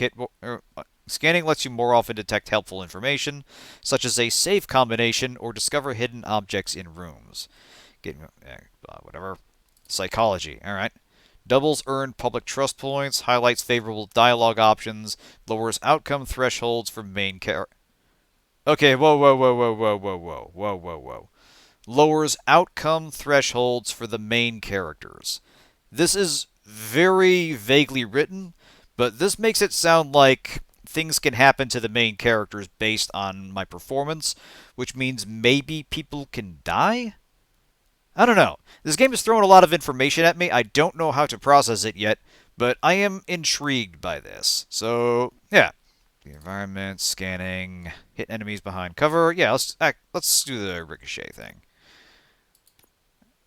Scanning lets you more often detect helpful information, such as a safe combination or discover hidden objects in rooms. Whatever. Psychology. Alright. Doubles earned public trust points, highlights favorable dialogue options, lowers outcome thresholds for main character. Okay, whoa. lowers outcome thresholds for the main characters. This is very vaguely written, but this makes it sound like things can happen to the main characters based on my performance, which means maybe people can die? I don't know. This game is throwing a lot of information at me. I don't know how to process it yet, but I am intrigued by this. So, yeah. The environment, scanning, hit enemies behind cover. Yeah, let's do the ricochet thing.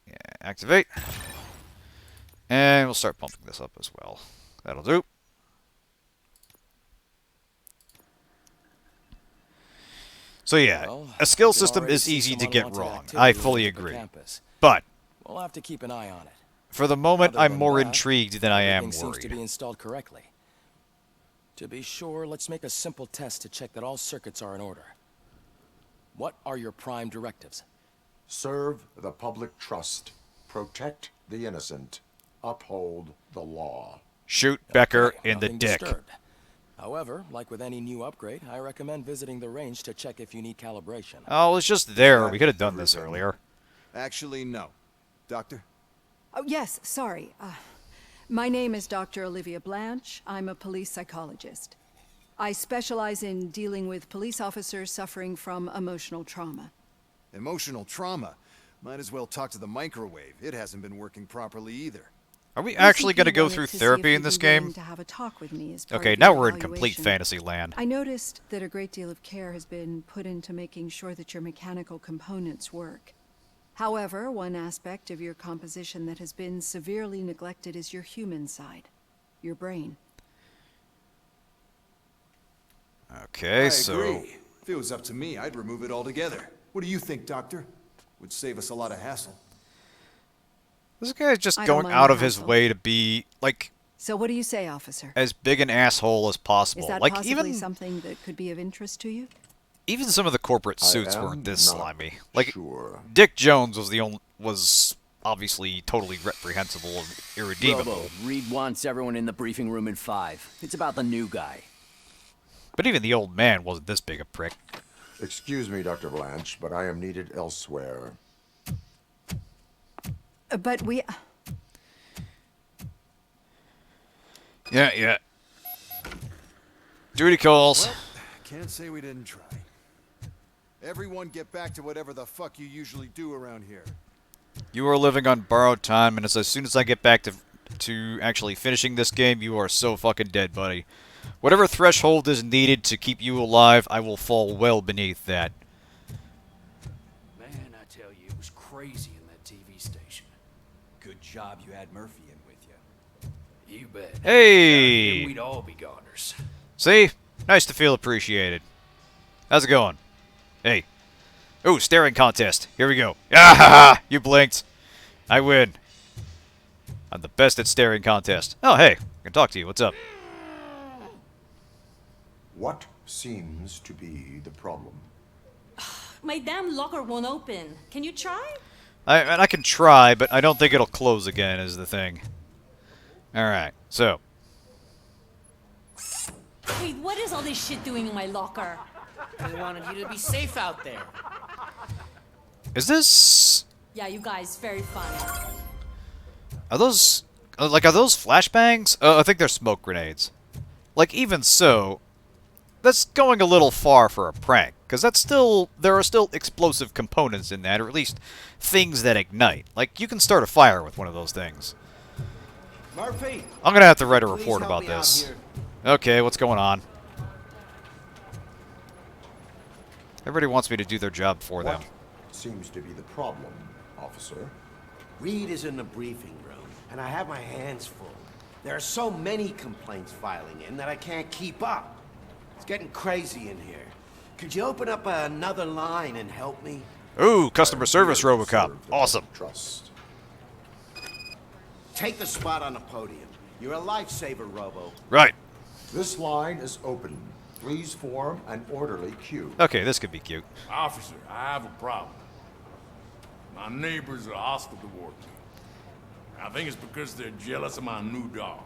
Yeah, activate. And we'll start pumping this up as well. That'll do. So yeah, a skill system is easy to get wrong. I fully agree. But we'll have to keep an eye on it. For the moment, I'm more intrigued than I am Everything seems to worried. be installed correctly. To be sure, let's make a simple test to check that all circuits are in order. What are your prime directives? Serve the public trust. Protect the innocent. Uphold the law. Shoot Becker in the Nothing dick. disturbed. However, like with any new upgrade, I recommend visiting the range to check if you need calibration. Oh, it was just there. We could have done this earlier. Actually, no. Doctor? Oh, yes, sorry. My name is Dr. Olivia Blanche. I'm a police psychologist. I specialize in dealing with police officers suffering from emotional trauma. Emotional trauma? Might as well talk to the microwave. It hasn't been working properly either. Are we actually going to go through therapy in this game? To have a talk with me as part Okay, of now your we're in complete evaluation. fantasy land. I noticed that a great deal of care has been put into making sure that your mechanical components work. However, one aspect of your composition that has been severely neglected is your human side, your brain. Okay, I so... agree. If it was up to me, I'd remove it altogether. What do you think, Doctor? Would save us a lot of hassle. This guy's just I don't going mind out the of his hassle. way to be, like, So what do you say, officer? as big an asshole as possible. Is that Like, possibly even something that could be of interest to you? some of the corporate I suits am weren't this not slimy. Like, sure. Dick Jones was obviously totally reprehensible and irredeemable. Robo, Reed wants everyone in the briefing room in 5. It's about the new guy. But even the old man wasn't this big a prick. Excuse me, Dr. Blanche, but I am needed elsewhere. But we... Yeah. Duty calls. Well, can't say we didn't try. Everyone get back to whatever the fuck you usually do around here. You are living on borrowed time, and as soon as I get back to actually finishing this game, you are so fucking dead, buddy. Whatever threshold is needed to keep you alive, I will fall well beneath that. Man, I tell you, it was crazy in that TV station. Good job you had Murphy in with you. You bet. Hey! Without him, we'd all be goners. See? Nice to feel appreciated. How's it going? Hey. Ooh, staring contest. Here we go. Ah! You blinked. I win. I'm the best at staring contest. Oh, hey. I can talk to you. What's up? What seems to be the problem? My damn locker won't open. Can you try? I can try, but I don't think it'll close again, is the thing. Alright, so. Wait, what is all this shit doing in my locker? They wanted you to be safe out there. Is this... Yeah, you guys, very funny. Are those... are those flashbangs? I think they're smoke grenades. Like, even so... That's going a little far for a prank, because that's still... There are still explosive components in that, or at least things that ignite. Like, you can start a fire with one of those things. Murphy! I'm gonna have to write a report Please help about me out this. here. Okay, what's going on? Everybody wants me to do their job for them. What seems to be the problem, officer? Reed is in the briefing room, and I have my hands full. There are so many complaints filing in that I can't keep up. It's getting crazy in here. Could you open up another line and help me? Ooh, customer service Robocop. Awesome. Trust. Take the spot on the podium. You're a lifesaver, Robo. Right. This line is open. Please form an orderly queue. Okay, this could be cute. Officer, I have a problem. My neighbors are hostile toward me. I think it's because they're jealous of my new dog.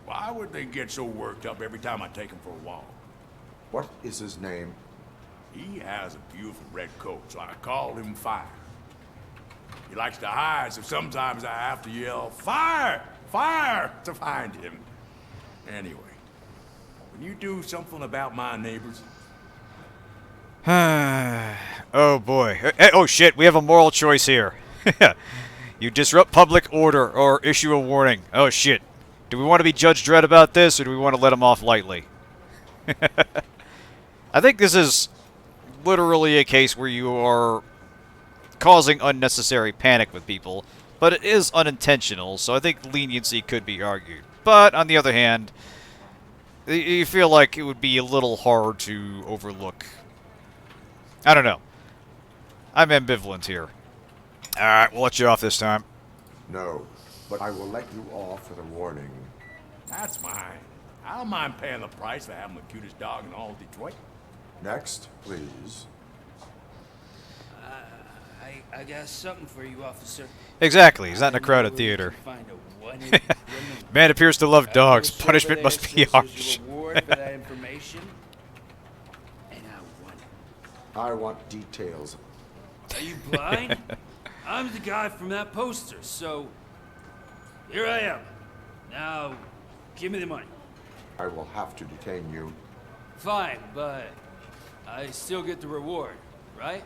Why would they get so worked up every time I take him for a walk? What is his name? He has a beautiful red coat, so I call him Fire. He likes to hide, so sometimes I have to yell, "Fire! Fire!" to find him. Anyway, when you do something about my neighbors... Oh boy. Oh shit, we have a moral choice here. You disrupt public order or issue a warning. Oh shit. Do we want to be Judge Dredd about this, or do we want to let him off lightly? I think this is literally a case where you are causing unnecessary panic with people, but it is unintentional, so I think leniency could be argued. But, on the other hand, you feel like it would be a little hard to overlook. I don't know. I'm ambivalent here. Alright, we'll let you off this time. No, but I will let you off with a warning. That's mine. I don't mind paying the price for having the cutest dog in all of Detroit. Next, please. I got something for you, officer. Exactly. He's not in a crowded theater. Man appears to love dogs. Punishment must be harsh. Reward for that information, and I want details. Are you blind? I'm the guy from that poster, so here I am. Now, give me the money. I will have to detain you. Fine, but I still get the reward, right?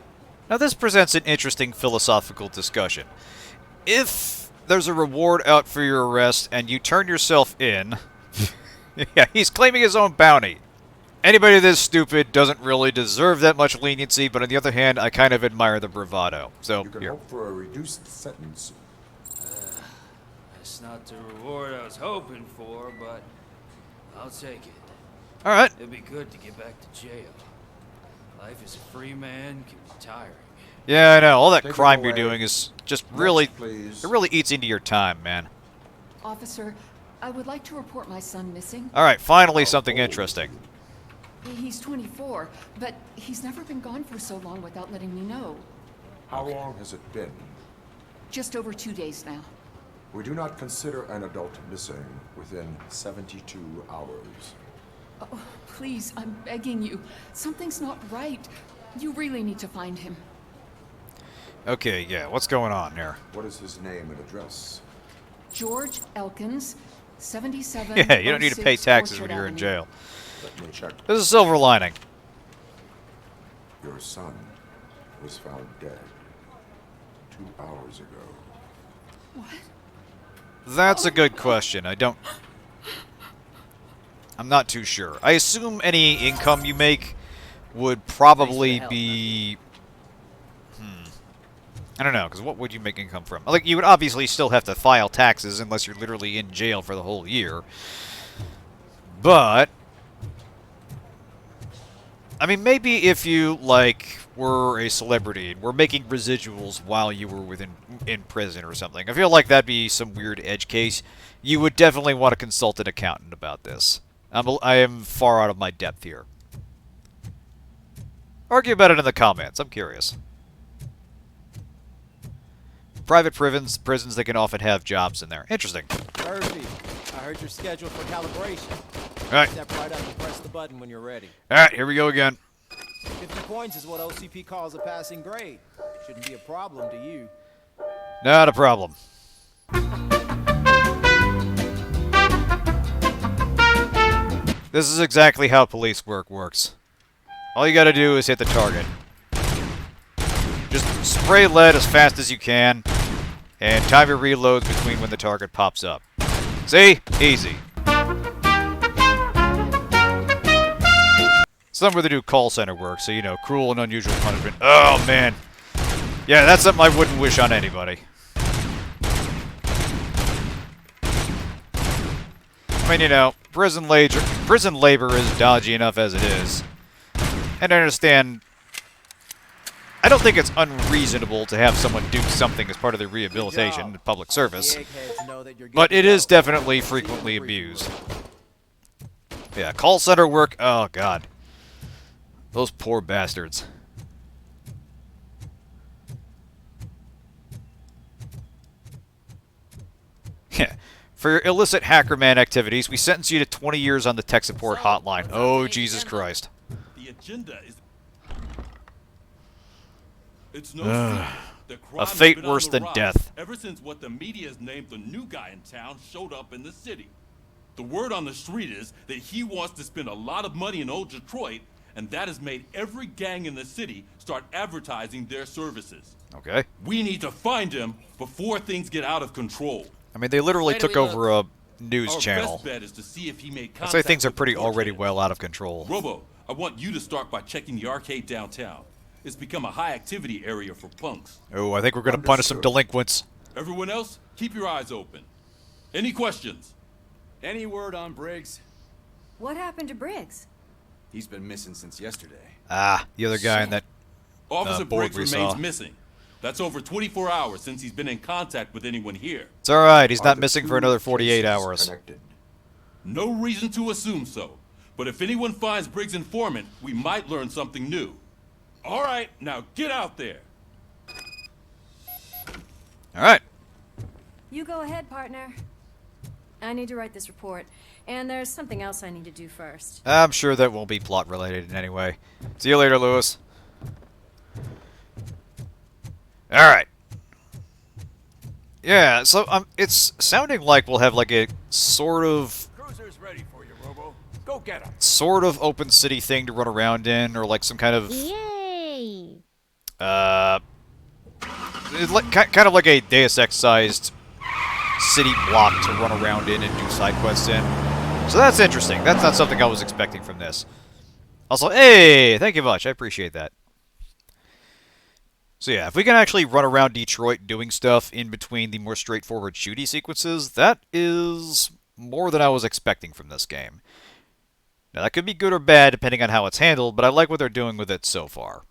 Now this presents an interesting philosophical discussion. If there's a reward out for your arrest and you turn yourself in... Yeah, he's claiming his own bounty. Anybody this stupid doesn't really deserve that much leniency, but on the other hand, I kind of admire the bravado. So, you can here. hope for a reduced sentence. That's not the reward I was hoping for, but I'll take it. Alright. It'd be good to get back to jail. Life as a free man can be tiring. Yeah, I know. All that Take crime you're doing is just really... please. It really eats into your time, man. Officer, I would like to report my son missing. Alright, finally something interesting. He's 24, but he's never been gone for so long without letting me know. How long has it been? Just over 2 days now. We do not consider an adult missing within 72 hours. Oh, please, I'm begging you. Something's not right. You really need to find him. Okay, yeah, what's going on here? What is his name and address? George Elkins, 77. Yeah, you don't need to pay taxes when you're in jail. Let me check. There's a silver lining. Your son was found dead 2 hours ago. What? That's a good question. I'm not too sure. I assume any income you make would probably be... I don't know, because what would you make income from? Like, you would obviously still have to file taxes unless you're literally in jail for the whole year. But... I mean, maybe if you, like, were a celebrity and were making residuals while you were in prison or something. I feel like that'd be some weird edge case. You would definitely want to consult an accountant about this. I am far out of my depth here. Argue about it in the comments. I'm curious. Private prisons, they can often have jobs in there. Interesting. Murphy, I heard you're scheduled for calibration. Alright. Step right up and press the button when you're ready. Alright, here we go again. 50 points is what OCP calls a passing grade. Shouldn't be a problem to you. Not a problem. This is exactly how police work works. All you gotta do is hit the target. Just spray lead as fast as you can, and time your reloads between when the target pops up. See? Easy. Somewhere they do call center work, so, you know, cruel and unusual punishment. Oh, man. Yeah, that's something I wouldn't wish on anybody. I mean, you know, prison labor is dodgy enough as it is. And I understand... I don't think it's unreasonable to have someone do something as part of their rehabilitation and public service. But it is definitely frequently abused. Yeah, call center work, oh god. Those poor bastards. Yeah. For your illicit hackerman activities, we sentence you to 20 years on the tech support hotline. Oh, Jesus Christ. The agenda is... It's no secret The A crime has fate been on worse the than rise death. Ever since what the media has named the new guy in town showed up in the city. The word on the street is that he wants to spend a lot of money in old Detroit, and that has made every gang in the city start advertising their services. Okay. We need to find him before things get out of control. I mean, they literally took over a news Our channel. best bet is to see if he made I'd contact say things are with the pretty court already case. well out of control. Robo, I want you to start by checking the arcade downtown. It's become a high-activity area for punks. Oh, I think we're going to punish some delinquents. Everyone else, keep your eyes open. Any questions? Any word on Briggs? What happened to Briggs? He's been missing since yesterday. Ah, the other guy in that Officer board Briggs we remains saw. missing. That's over 24 hours since he's been in contact with anyone here. It's alright, he's not missing for another 48 hours. No reason to assume so. But if anyone finds Briggs' informant, we might learn something new. All right, now get out there. Alright. You go ahead, partner. I need to write this report, and there's something else I need to do first. I'm sure that won't be plot related in any way. See you later, Lewis. Alright. Yeah, so it's sounding like we'll have like a sort of Cruiser's ready for you, Robo. Go get him. sort of open city thing to run around in, or like some kind of Yay! kind of like a Deus Ex-sized city block to run around in and do side quests in. So that's interesting. That's not something I was expecting from this. Also, hey, thank you much. I appreciate that. So yeah, if we can actually run around Detroit doing stuff in between the more straightforward shooty sequences, that is more than I was expecting from this game. Now, that could be good or bad depending on how it's handled, but I like what they're doing with it so far.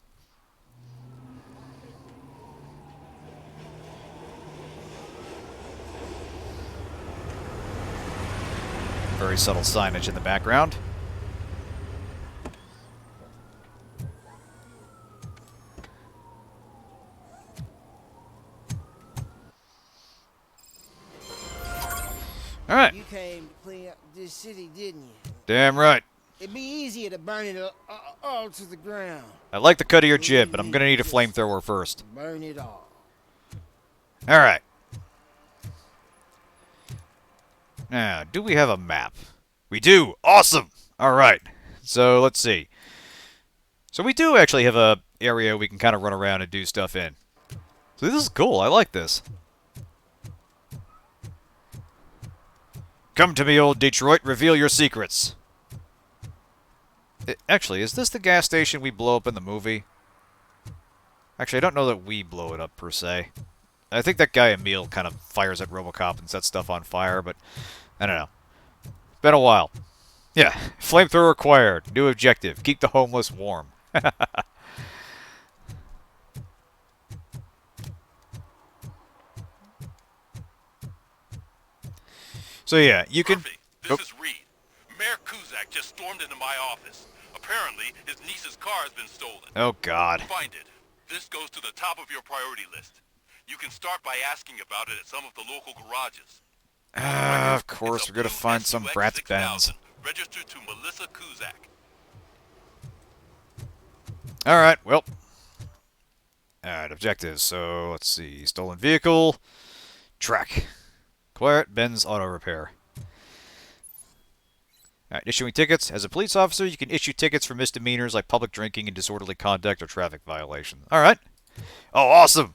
Very subtle signage in the background. Alright. You came to clean up this city, didn't you? Damn right. It'd be easier to burn it all to the ground. I like the cut of your jib, but I'm gonna need a flamethrower first. Burn it all. Alright. Now, do we have a map? We do! Awesome! Alright. So, let's see. So we do actually have a area we can kind of run around and do stuff in. So this is cool. I like this. Come to me, old Detroit. Reveal your secrets. Actually, is this the gas station we blow up in the movie? Actually, I don't know that we blow it up, per se. I think that guy Emil kind of fires at Robocop and sets stuff on fire, but I don't know. It's been a while. Yeah, flamethrower acquired. New objective. Keep the homeless warm. So yeah, you can... This is Reed. Mayor Kuzak just stormed into my office. Apparently, his niece's car has been stolen. Oh, God. Find it. This goes to the top of your priority list. You can start by asking about it at some of the local garages. Of course, we're gonna find some brat's Benz. Register to Melissa Kuzak. Alright, well. Alright, objectives. So, let's see. Stolen vehicle. Track. Claret, Benz Auto Repair. Alright, issuing tickets. As a police officer, you can issue tickets for misdemeanors like public drinking and disorderly conduct or traffic violations. Alright. Oh, awesome!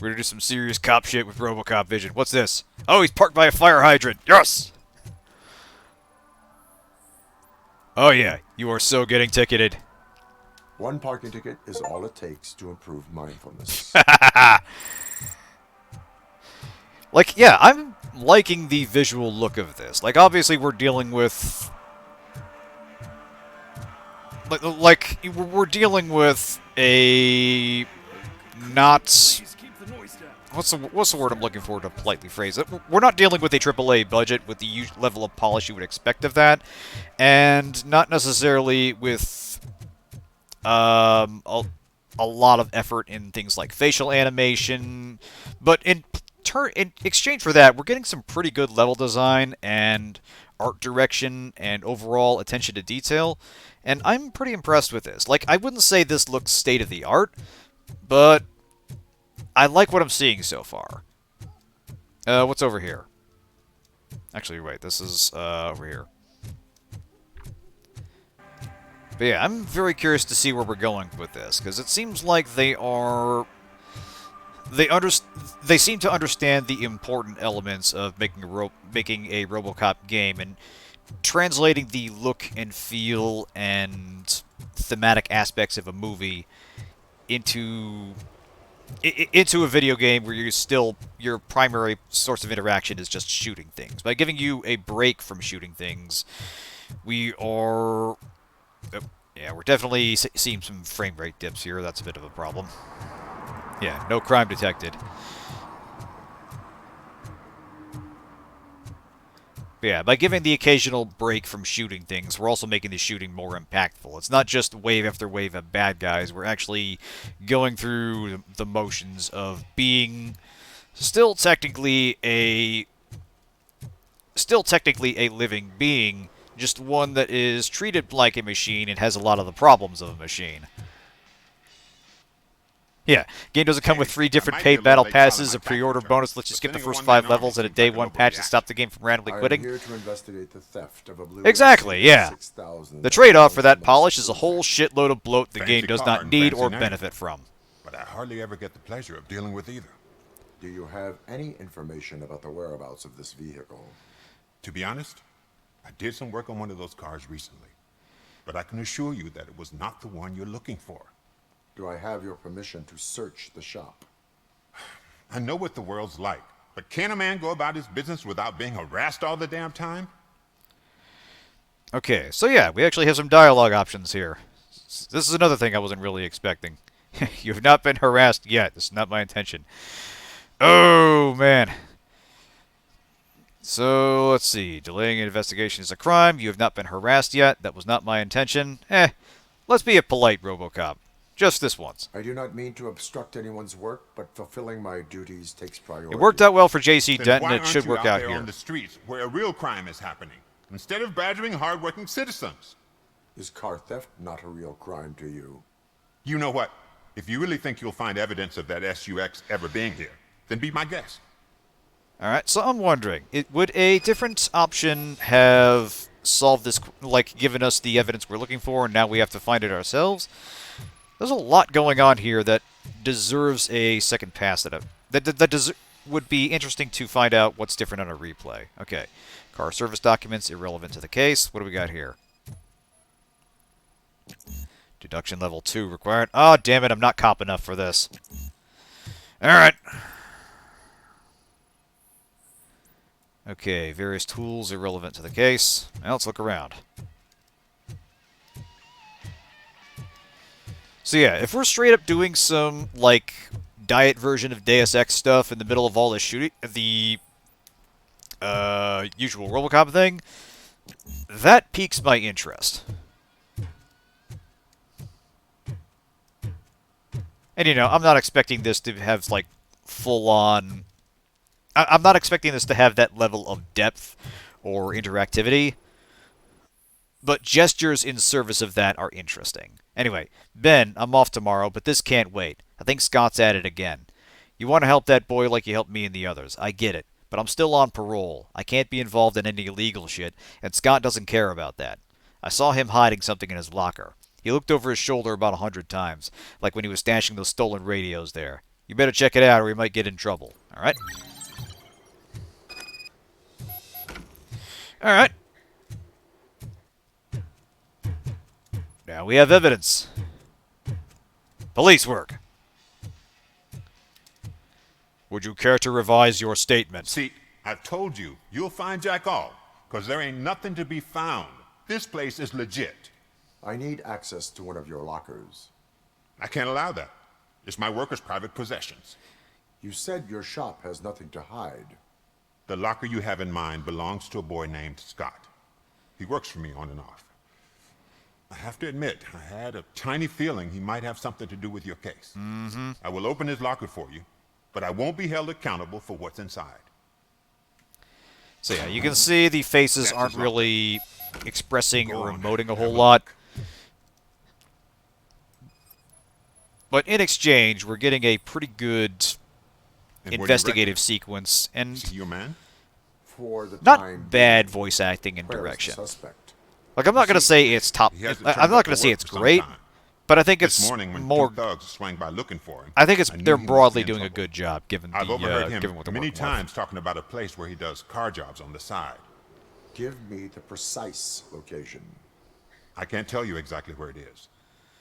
We're gonna do some serious cop shit with Robocop vision. What's this? Oh, he's parked by a fire hydrant. Yes! Oh yeah, you are so getting ticketed. One parking ticket is all it takes to improve mindfulness. Like, yeah, I'm liking the visual look of this. Like, obviously we're dealing with... Like, we're dealing with a... not... What's the word I'm looking for to politely phrase it? We're not dealing with a AAA budget with the level of polish you would expect of that, and not necessarily with a lot of effort in things like facial animation, but in in exchange for that, we're getting some pretty good level design and art direction and overall attention to detail, and I'm pretty impressed with this. Like, I wouldn't say this looks state-of-the-art, but I like what I'm seeing so far. What's over here? Actually, wait, this is over here. But yeah, I'm very curious to see where we're going with this, because it seems like they seem to understand the important elements of making a Robocop game and translating the look and feel and thematic aspects of a movie into a video game where your primary source of interaction is just shooting things. By giving you a break from shooting things, we're definitely seeing some frame rate dips here. That's a bit of a problem. Yeah, no crime detected. But yeah, by giving the occasional break from shooting things, we're also making the shooting more impactful. It's not just wave after wave of bad guys. We're actually going through the motions of being still technically a living being, just one that is treated like a machine and has a lot of the problems of a machine. Yeah, game doesn't come with 3 different paid battle passes, a pre-order bonus lets you skip the first 5 levels, and a day 1 patch to stop the game from randomly quitting. I'm here to investigate the theft of a blue Exactly, yeah. The trade-off for that polish is a whole shitload of bloat the game does not need or benefit from. But I hardly ever get the pleasure of dealing with either. Do you have any information about the whereabouts of this vehicle? To be honest, I did some work on one of those cars recently, but I can assure you that it was not the one you're looking for. Do I have your permission to search the shop? I know what the world's like, but can a man go about his business without being harassed all the damn time? Okay, so yeah, we actually have some dialogue options here. This is another thing I wasn't really expecting. You have not been harassed yet. This is not my intention. Oh, man. So, let's see. Delaying an investigation is a crime. You have not been harassed yet. That was not my intention. Let's be a polite Robocop. Just this once. I do not mean to obstruct anyone's work, but fulfilling my duties takes priority. It worked out well for J.C. Denton, and it should work out here. On the streets where a real crime is happening, instead of badgering hardworking citizens? Is car theft not a real crime to you? You know what? If you really think you'll find evidence of that SUX ever being here, then be my guest. Alright, so I'm wondering, would a different option have solved this, like given us the evidence we're looking for, and now we have to find it ourselves? There's a lot going on here that deserves a second pass at it. That would be interesting to find out what's different on a replay. Okay, car service documents, irrelevant to the case. What do we got here? Deduction level 2 required. Oh, damn it, I'm not cop enough for this. Alright. Okay, various tools irrelevant to the case. Now let's look around. So yeah, if we're straight up doing some, like, diet version of Deus Ex stuff in the middle of all this shooting, the usual Robocop thing, that piques my interest. And, you know, I'm not expecting this to have, like, full-on... I'm not expecting this to have that level of depth or interactivity, but gestures in service of that are interesting. Anyway, Ben, I'm off tomorrow, but this can't wait. I think Scott's at it again. You want to help that boy like you helped me and the others. I get it, but I'm still on parole. I can't be involved in any illegal shit, and Scott doesn't care about that. I saw him hiding something in his locker. He looked over his shoulder about 100 times, like when he was stashing those stolen radios there. You better check it out or we might get in trouble. Alright? Alright. Now we have evidence. Police work. Would you care to revise your statement? See, I told you, you'll find Jack all, because there ain't nothing to be found. This place is legit. I need access to one of your lockers. I can't allow that. It's my workers' private possessions. You said your shop has nothing to hide. The locker you have in mind belongs to a boy named Scott. He works for me on and off. I have to admit, I had a tiny feeling he might have something to do with your case. Mm-hmm. I will open his locker for you, but I won't be held accountable for what's inside. So yeah, you can see the faces aren't really expressing or emoting a whole lot. But in exchange, we're getting a pretty good investigative sequence and See your man? For the not time bad being, voice acting and where's the direction. suspect? Like, I'm not going to say it's top. He hasn't I'm turned not up going to for say work it's for some great, time. but I think This it's morning when more. two thugs swang by looking for him, I think knew they're he must broadly be in doing a trouble. good job, given I've the overheard given him what they're many working with. times talking about a place where he does car jobs on the side. Give me the precise location. I can't tell you exactly where it is.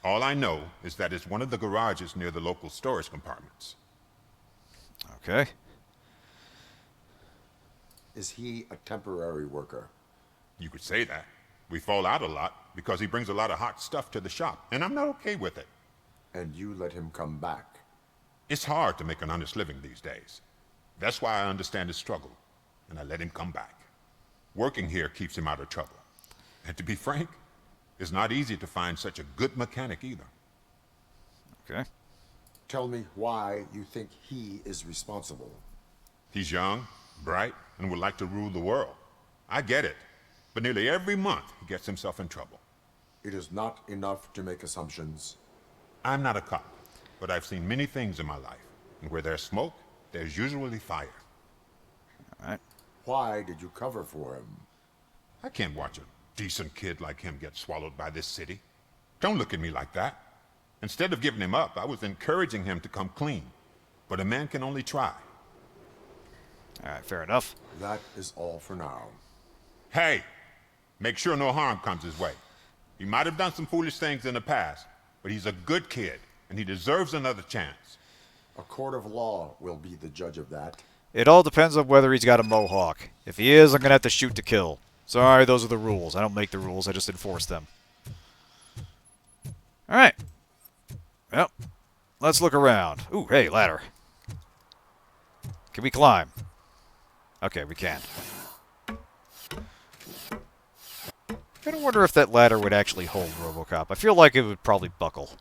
All I know is that it's one of the garages near the local storage compartments. Okay. Is he a temporary worker? You could say that. We fall out a lot because he brings a lot of hot stuff to the shop, and I'm not okay with it. And you let him come back? It's hard to make an honest living these days. That's why I understand his struggle, and I let him come back. Working here keeps him out of trouble. And to be frank, it's not easy to find such a good mechanic either. Okay. Tell me why you think he is responsible. He's young, bright, and would like to rule the world. I get it. But nearly every month, he gets himself in trouble. It is not enough to make assumptions. I'm not a cop, but I've seen many things in my life. And where there's smoke, there's usually fire. All right. Why did you cover for him? I can't watch a decent kid like him get swallowed by this city. Don't look at me like that. Instead of giving him up, I was encouraging him to come clean. But a man can only try. All right, fair enough. That is all for now. Hey, make sure no harm comes his way. He might have done some foolish things in the past, but he's a good kid, and he deserves another chance. A court of law will be the judge of that. It all depends on whether he's got a mohawk. If he is, I'm going to have to shoot to kill. Sorry, those are the rules. I don't make the rules, I just enforce them. Alright. Well, let's look around. Ooh, hey, ladder. Can we climb? Okay, we can. I don't wonder if that ladder would actually hold Robocop. I feel like it would probably buckle.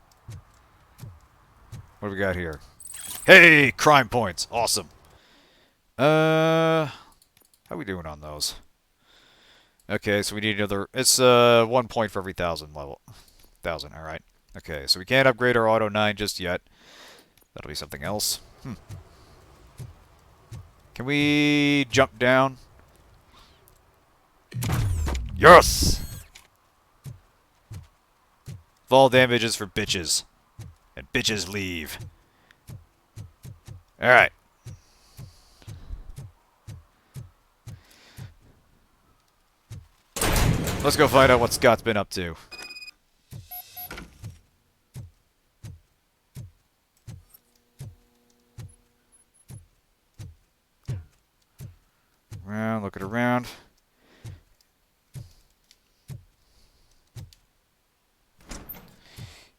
What do we got here? Hey, crime points. Awesome. How we doing on those? Okay, so we need another... It's 1 point for every 1,000 level. 1,000, alright. Okay, so we can't upgrade our Auto 9 just yet. That'll be something else. Can we jump down? Yes! Fall damage is for bitches. And bitches leave. Alright. Let's go find out what Scott's been up to. Around, looking around.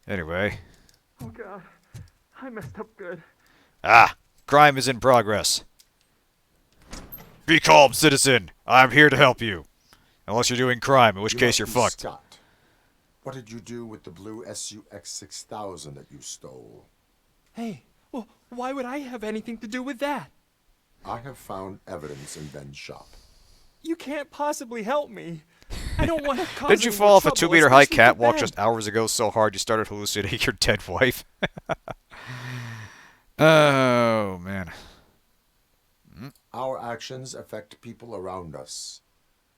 Anyway. Oh god, I messed up good. Ah! Crime is in progress. Be calm, citizen. I'm here to help you. Unless you're doing crime, in which case you're fucked. Scott, what did you do with the blue SUX 6000 that you stole? Hey, well, why would I have anything to do with that? I have found evidence in Ben's shop. You can't possibly help me. I don't want to cause Didn't you any fall more off a trouble, 2-meter high especially to catwalk Ben. just hours ago so hard you started hallucinating your dead wife? Oh, man. Our actions affect people around us.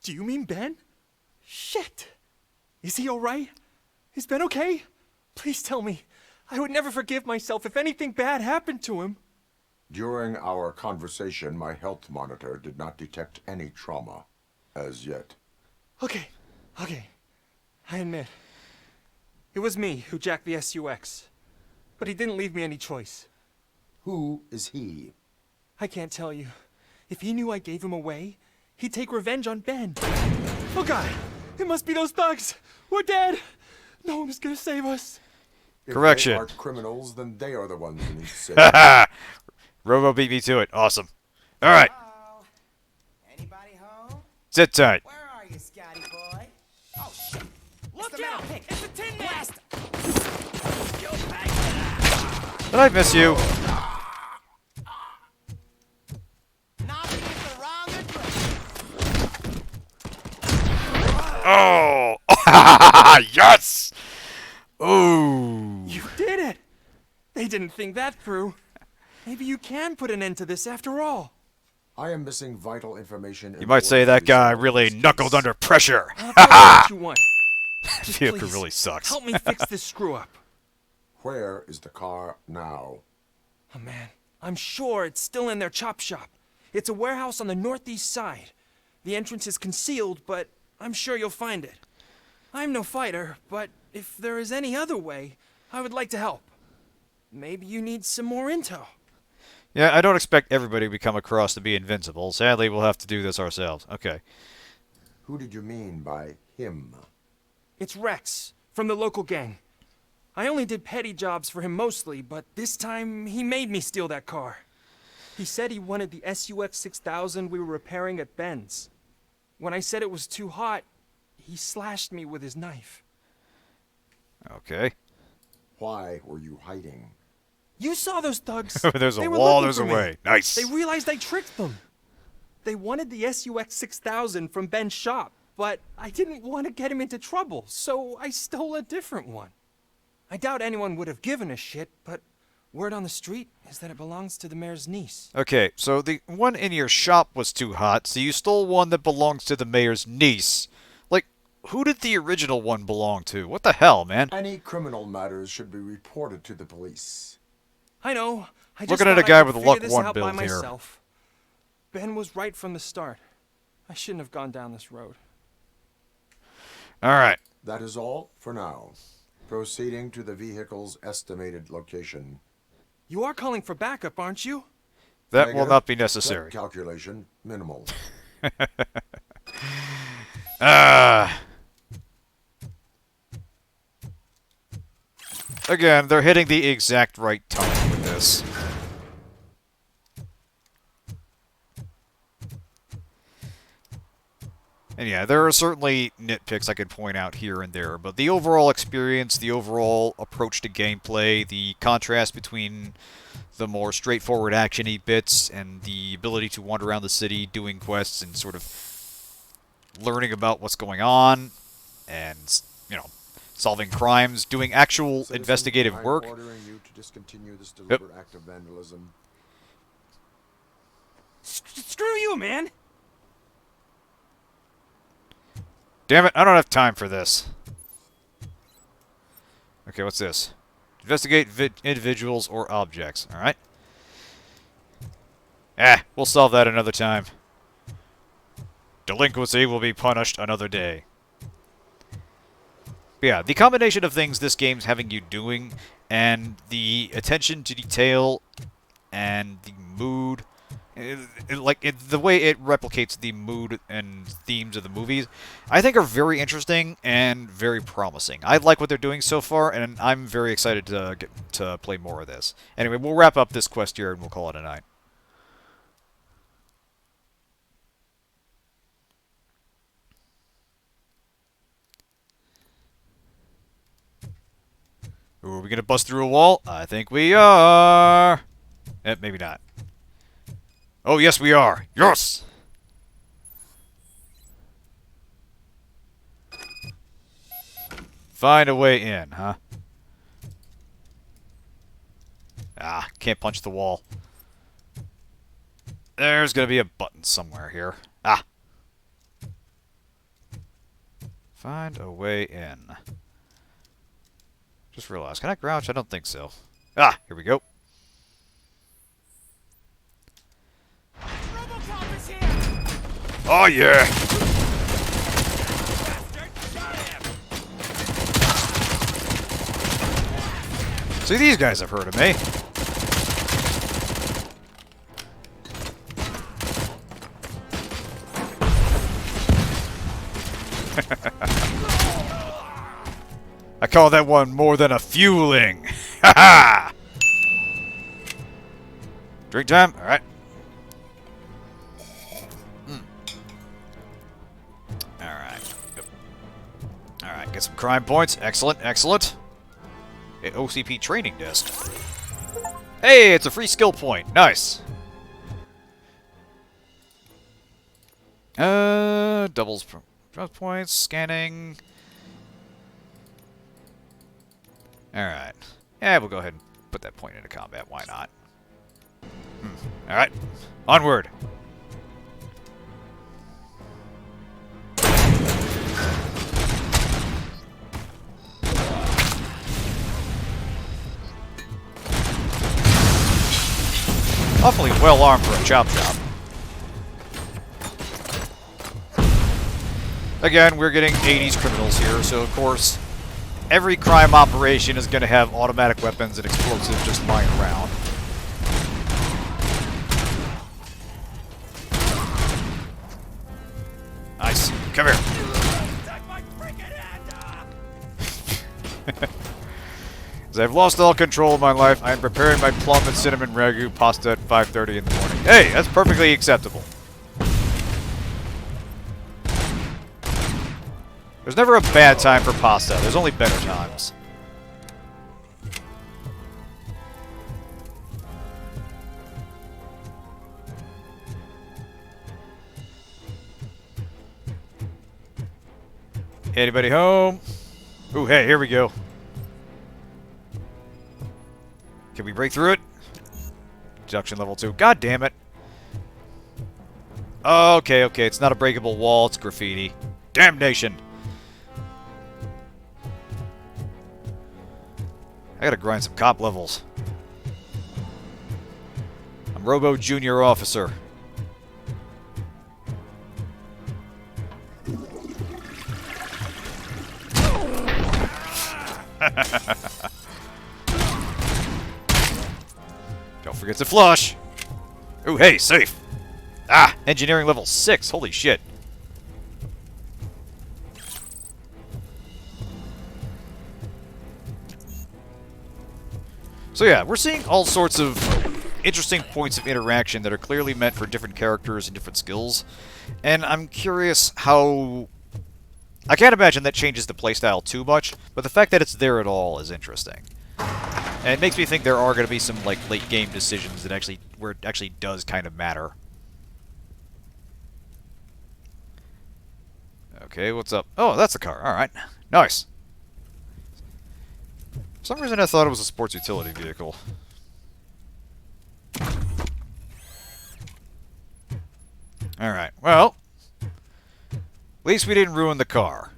Do you mean Ben? Shit! Is he alright? Is Ben okay? Please tell me. I would never forgive myself if anything bad happened to him. During our conversation, my health monitor did not detect any trauma as yet. Okay. I admit. It was me who jacked the SUX. But he didn't leave me any choice. Who is he? I can't tell you. If he knew I gave him away, he'd take revenge on Ben. Oh god! It must be those thugs! We're dead! No one is gonna save us. Correction. If they are criminals, then they are the ones who need saving. Robo beat me to it. Awesome. Alright. Anybody home? Sit tight. Where are you, Scotty boy? Oh shit! Look out! It's a tin blast! Did I miss you? Oh! Yes! Oh! You did it! They didn't think that through. Maybe you can put an end to this after all. I am missing vital information. You might say that guy really knuckled under pressure. I'll tell you what you want. Just Vehicle please, really sucks. help me fix this screw up. Where is the car now? Oh man, I'm sure it's still in their chop shop. It's a warehouse on the northeast side. The entrance is concealed, but I'm sure you'll find it. I'm no fighter, but if there is any other way, I would like to help. Maybe you need some more intel. Yeah, I don't expect everybody we come across to be invincible. Sadly, we'll have to do this ourselves. Okay. Who did you mean by him? It's Rex, from the local gang. I only did petty jobs for him mostly, but this time he made me steal that car. He said he wanted the SUX 6000 we were repairing at Ben's. When I said it was too hot, he slashed me with his knife. Okay. Why were you hiding? You saw those thugs. There's a They were wall, looking there's a for me. way. Nice. They realized I tricked them. They wanted the SUX 6000 from Ben's shop, but I didn't want to get him into trouble, so I stole a different one. I doubt anyone would have given a shit, but word on the street is that it belongs to the mayor's niece. Okay, so the one in your shop was too hot, so you stole one that belongs to the mayor's niece. Like, who did the original one belong to? What the hell, man? Any criminal matters should be reported to the police. I know. I just Looking at a thought I guy could with a figure luck this 1 out by build here. myself. Ben was right from the start. I shouldn't have gone down this road. Alright. That is all for now. Proceeding to the vehicle's estimated location. You are calling for backup, aren't you? That will Negative. not be necessary. Calculation minimal. Again, they're hitting the exact right tone with this. And yeah, there are certainly nitpicks I could point out here and there, but the overall experience, the overall approach to gameplay, the contrast between the more straightforward action-y bits and the ability to wander around the city doing quests and sort of learning about what's going on and, you know, solving crimes, doing actual Citizen, investigative I'm work. ordering you to discontinue this deliberate act of vandalism. Screw you, man! Damn it, I don't have time for this. Okay, what's this? Investigate individuals or objects, alright? We'll solve that another time. Delinquency will be punished another day. But yeah, the combination of things this game's having you doing, and the attention to detail, and the mood, the way it replicates the mood and themes of the movies, I think are very interesting and very promising. I like what they're doing so far, and I'm very excited to get to play more of this. Anyway, we'll wrap up this quest here and we'll call it a night. Ooh, are we gonna bust through a wall? I think we are. Maybe not. Oh, yes, we are. Yes! Find a way in, huh? Can't punch the wall. There's gonna be a button somewhere here. Find a way in. Just realized. Can I crouch? I don't think so. Here we go. Robocop is here! Oh, yeah! See, these guys have heard of me. I call that one more than a fueling. Ha ha! Drink time? Alright. Alright. Alright, get some crime points. Excellent, excellent. An OCP training desk. Hey, it's a free skill point. Nice. Doubles Drop points, scanning. Alright. Yeah, we'll go ahead and put that point into combat. Why not? Alright. Onward. Awfully well armed for a chop chop. Again, we're getting 80s criminals here, so of course, every crime operation is going to have automatic weapons and explosives just lying around. I see. Come here. As I've lost all control of my life, I am preparing my plum and cinnamon ragu pasta at 5:30 in the morning. Hey, that's perfectly acceptable. There's never a bad time for pasta. There's only better times. Anybody home? Ooh, hey, here we go. Can we break through it? Deduction level 2. God damn it. Okay, okay. It's not a breakable wall. It's graffiti. Damnation. I gotta grind some cop levels. I'm Robo Junior Officer. Don't forget to flush. Ooh, hey, safe. Ah, engineering level 6. Holy shit. So yeah, we're seeing all sorts of interesting points of interaction that are clearly meant for different characters and different skills. And I'm curious how... I can't imagine that changes the playstyle too much, but the fact that it's there at all is interesting. And it makes me think there are going to be some like late game decisions that actually, where it actually does kind of matter. Okay, what's up? Oh, that's the car. Alright. Nice. For some reason I thought it was a sports utility vehicle. Alright, well... At least we didn't ruin the car.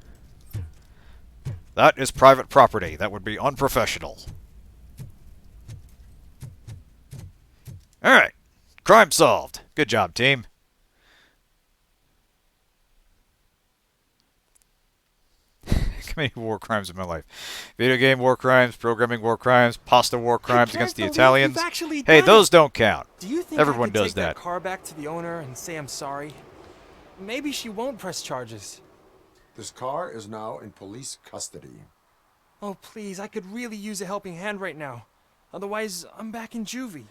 That is private property. That would be unprofessional. Alright. Crime solved. Good job, team. Many war crimes in my life. Video game war crimes, programming war crimes, pasta war crimes against the Italians. Hey, those don't count. Do you think everyone I could does take that car back to the owner and say I'm sorry? Maybe she won't press charges. This car is now in police custody. Oh, please, I could really use a helping hand right now. Otherwise, I'm back in juvie.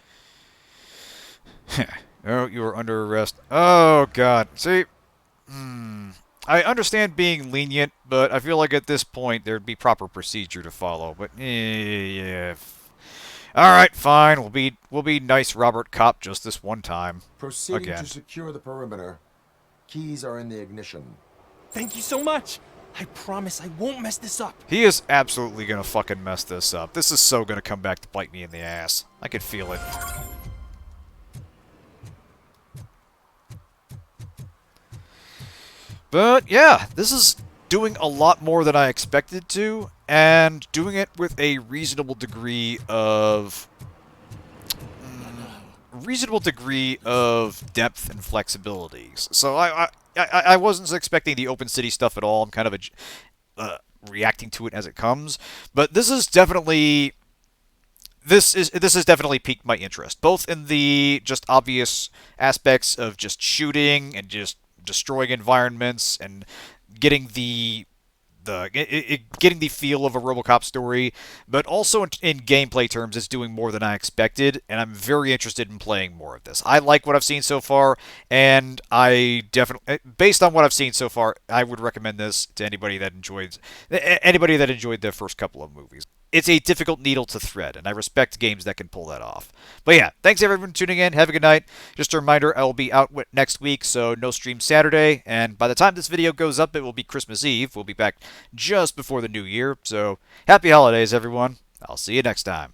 Oh, you are under arrest. Oh, God. See? I understand being lenient, but I feel like at this point there'd be proper procedure to follow. But yeah, all right, fine. We'll be nice, Robert Cop, just this one time. Proceeding again. to secure the perimeter. Keys are in the ignition. Thank you so much. I promise I won't mess this up. He is absolutely gonna fucking mess this up. This is so gonna come back to bite me in the ass. I can feel it. But yeah, this is doing a lot more than I expected to, and doing it with a reasonable degree of depth and flexibility. So I wasn't expecting the open city stuff at all. I'm kind of reacting to it as it comes, but this has definitely piqued my interest, both in the just obvious aspects of just shooting and just destroying environments and getting the feel of a Robocop story, but also in gameplay terms, it's doing more than I expected, and I'm very interested in playing more of this. I like what I've seen so far, and I definitely, based on what I've seen so far, I would recommend this to anybody that enjoyed the first couple of movies. it's a difficult needle to thread, and I respect games that can pull that off. But yeah, thanks everyone for tuning in. Have a good night. Just a reminder, I will be out next week, so no stream Saturday, and by the time this video goes up, it will be Christmas Eve. We'll be back just before the new year, so happy holidays, everyone. I'll see you next time.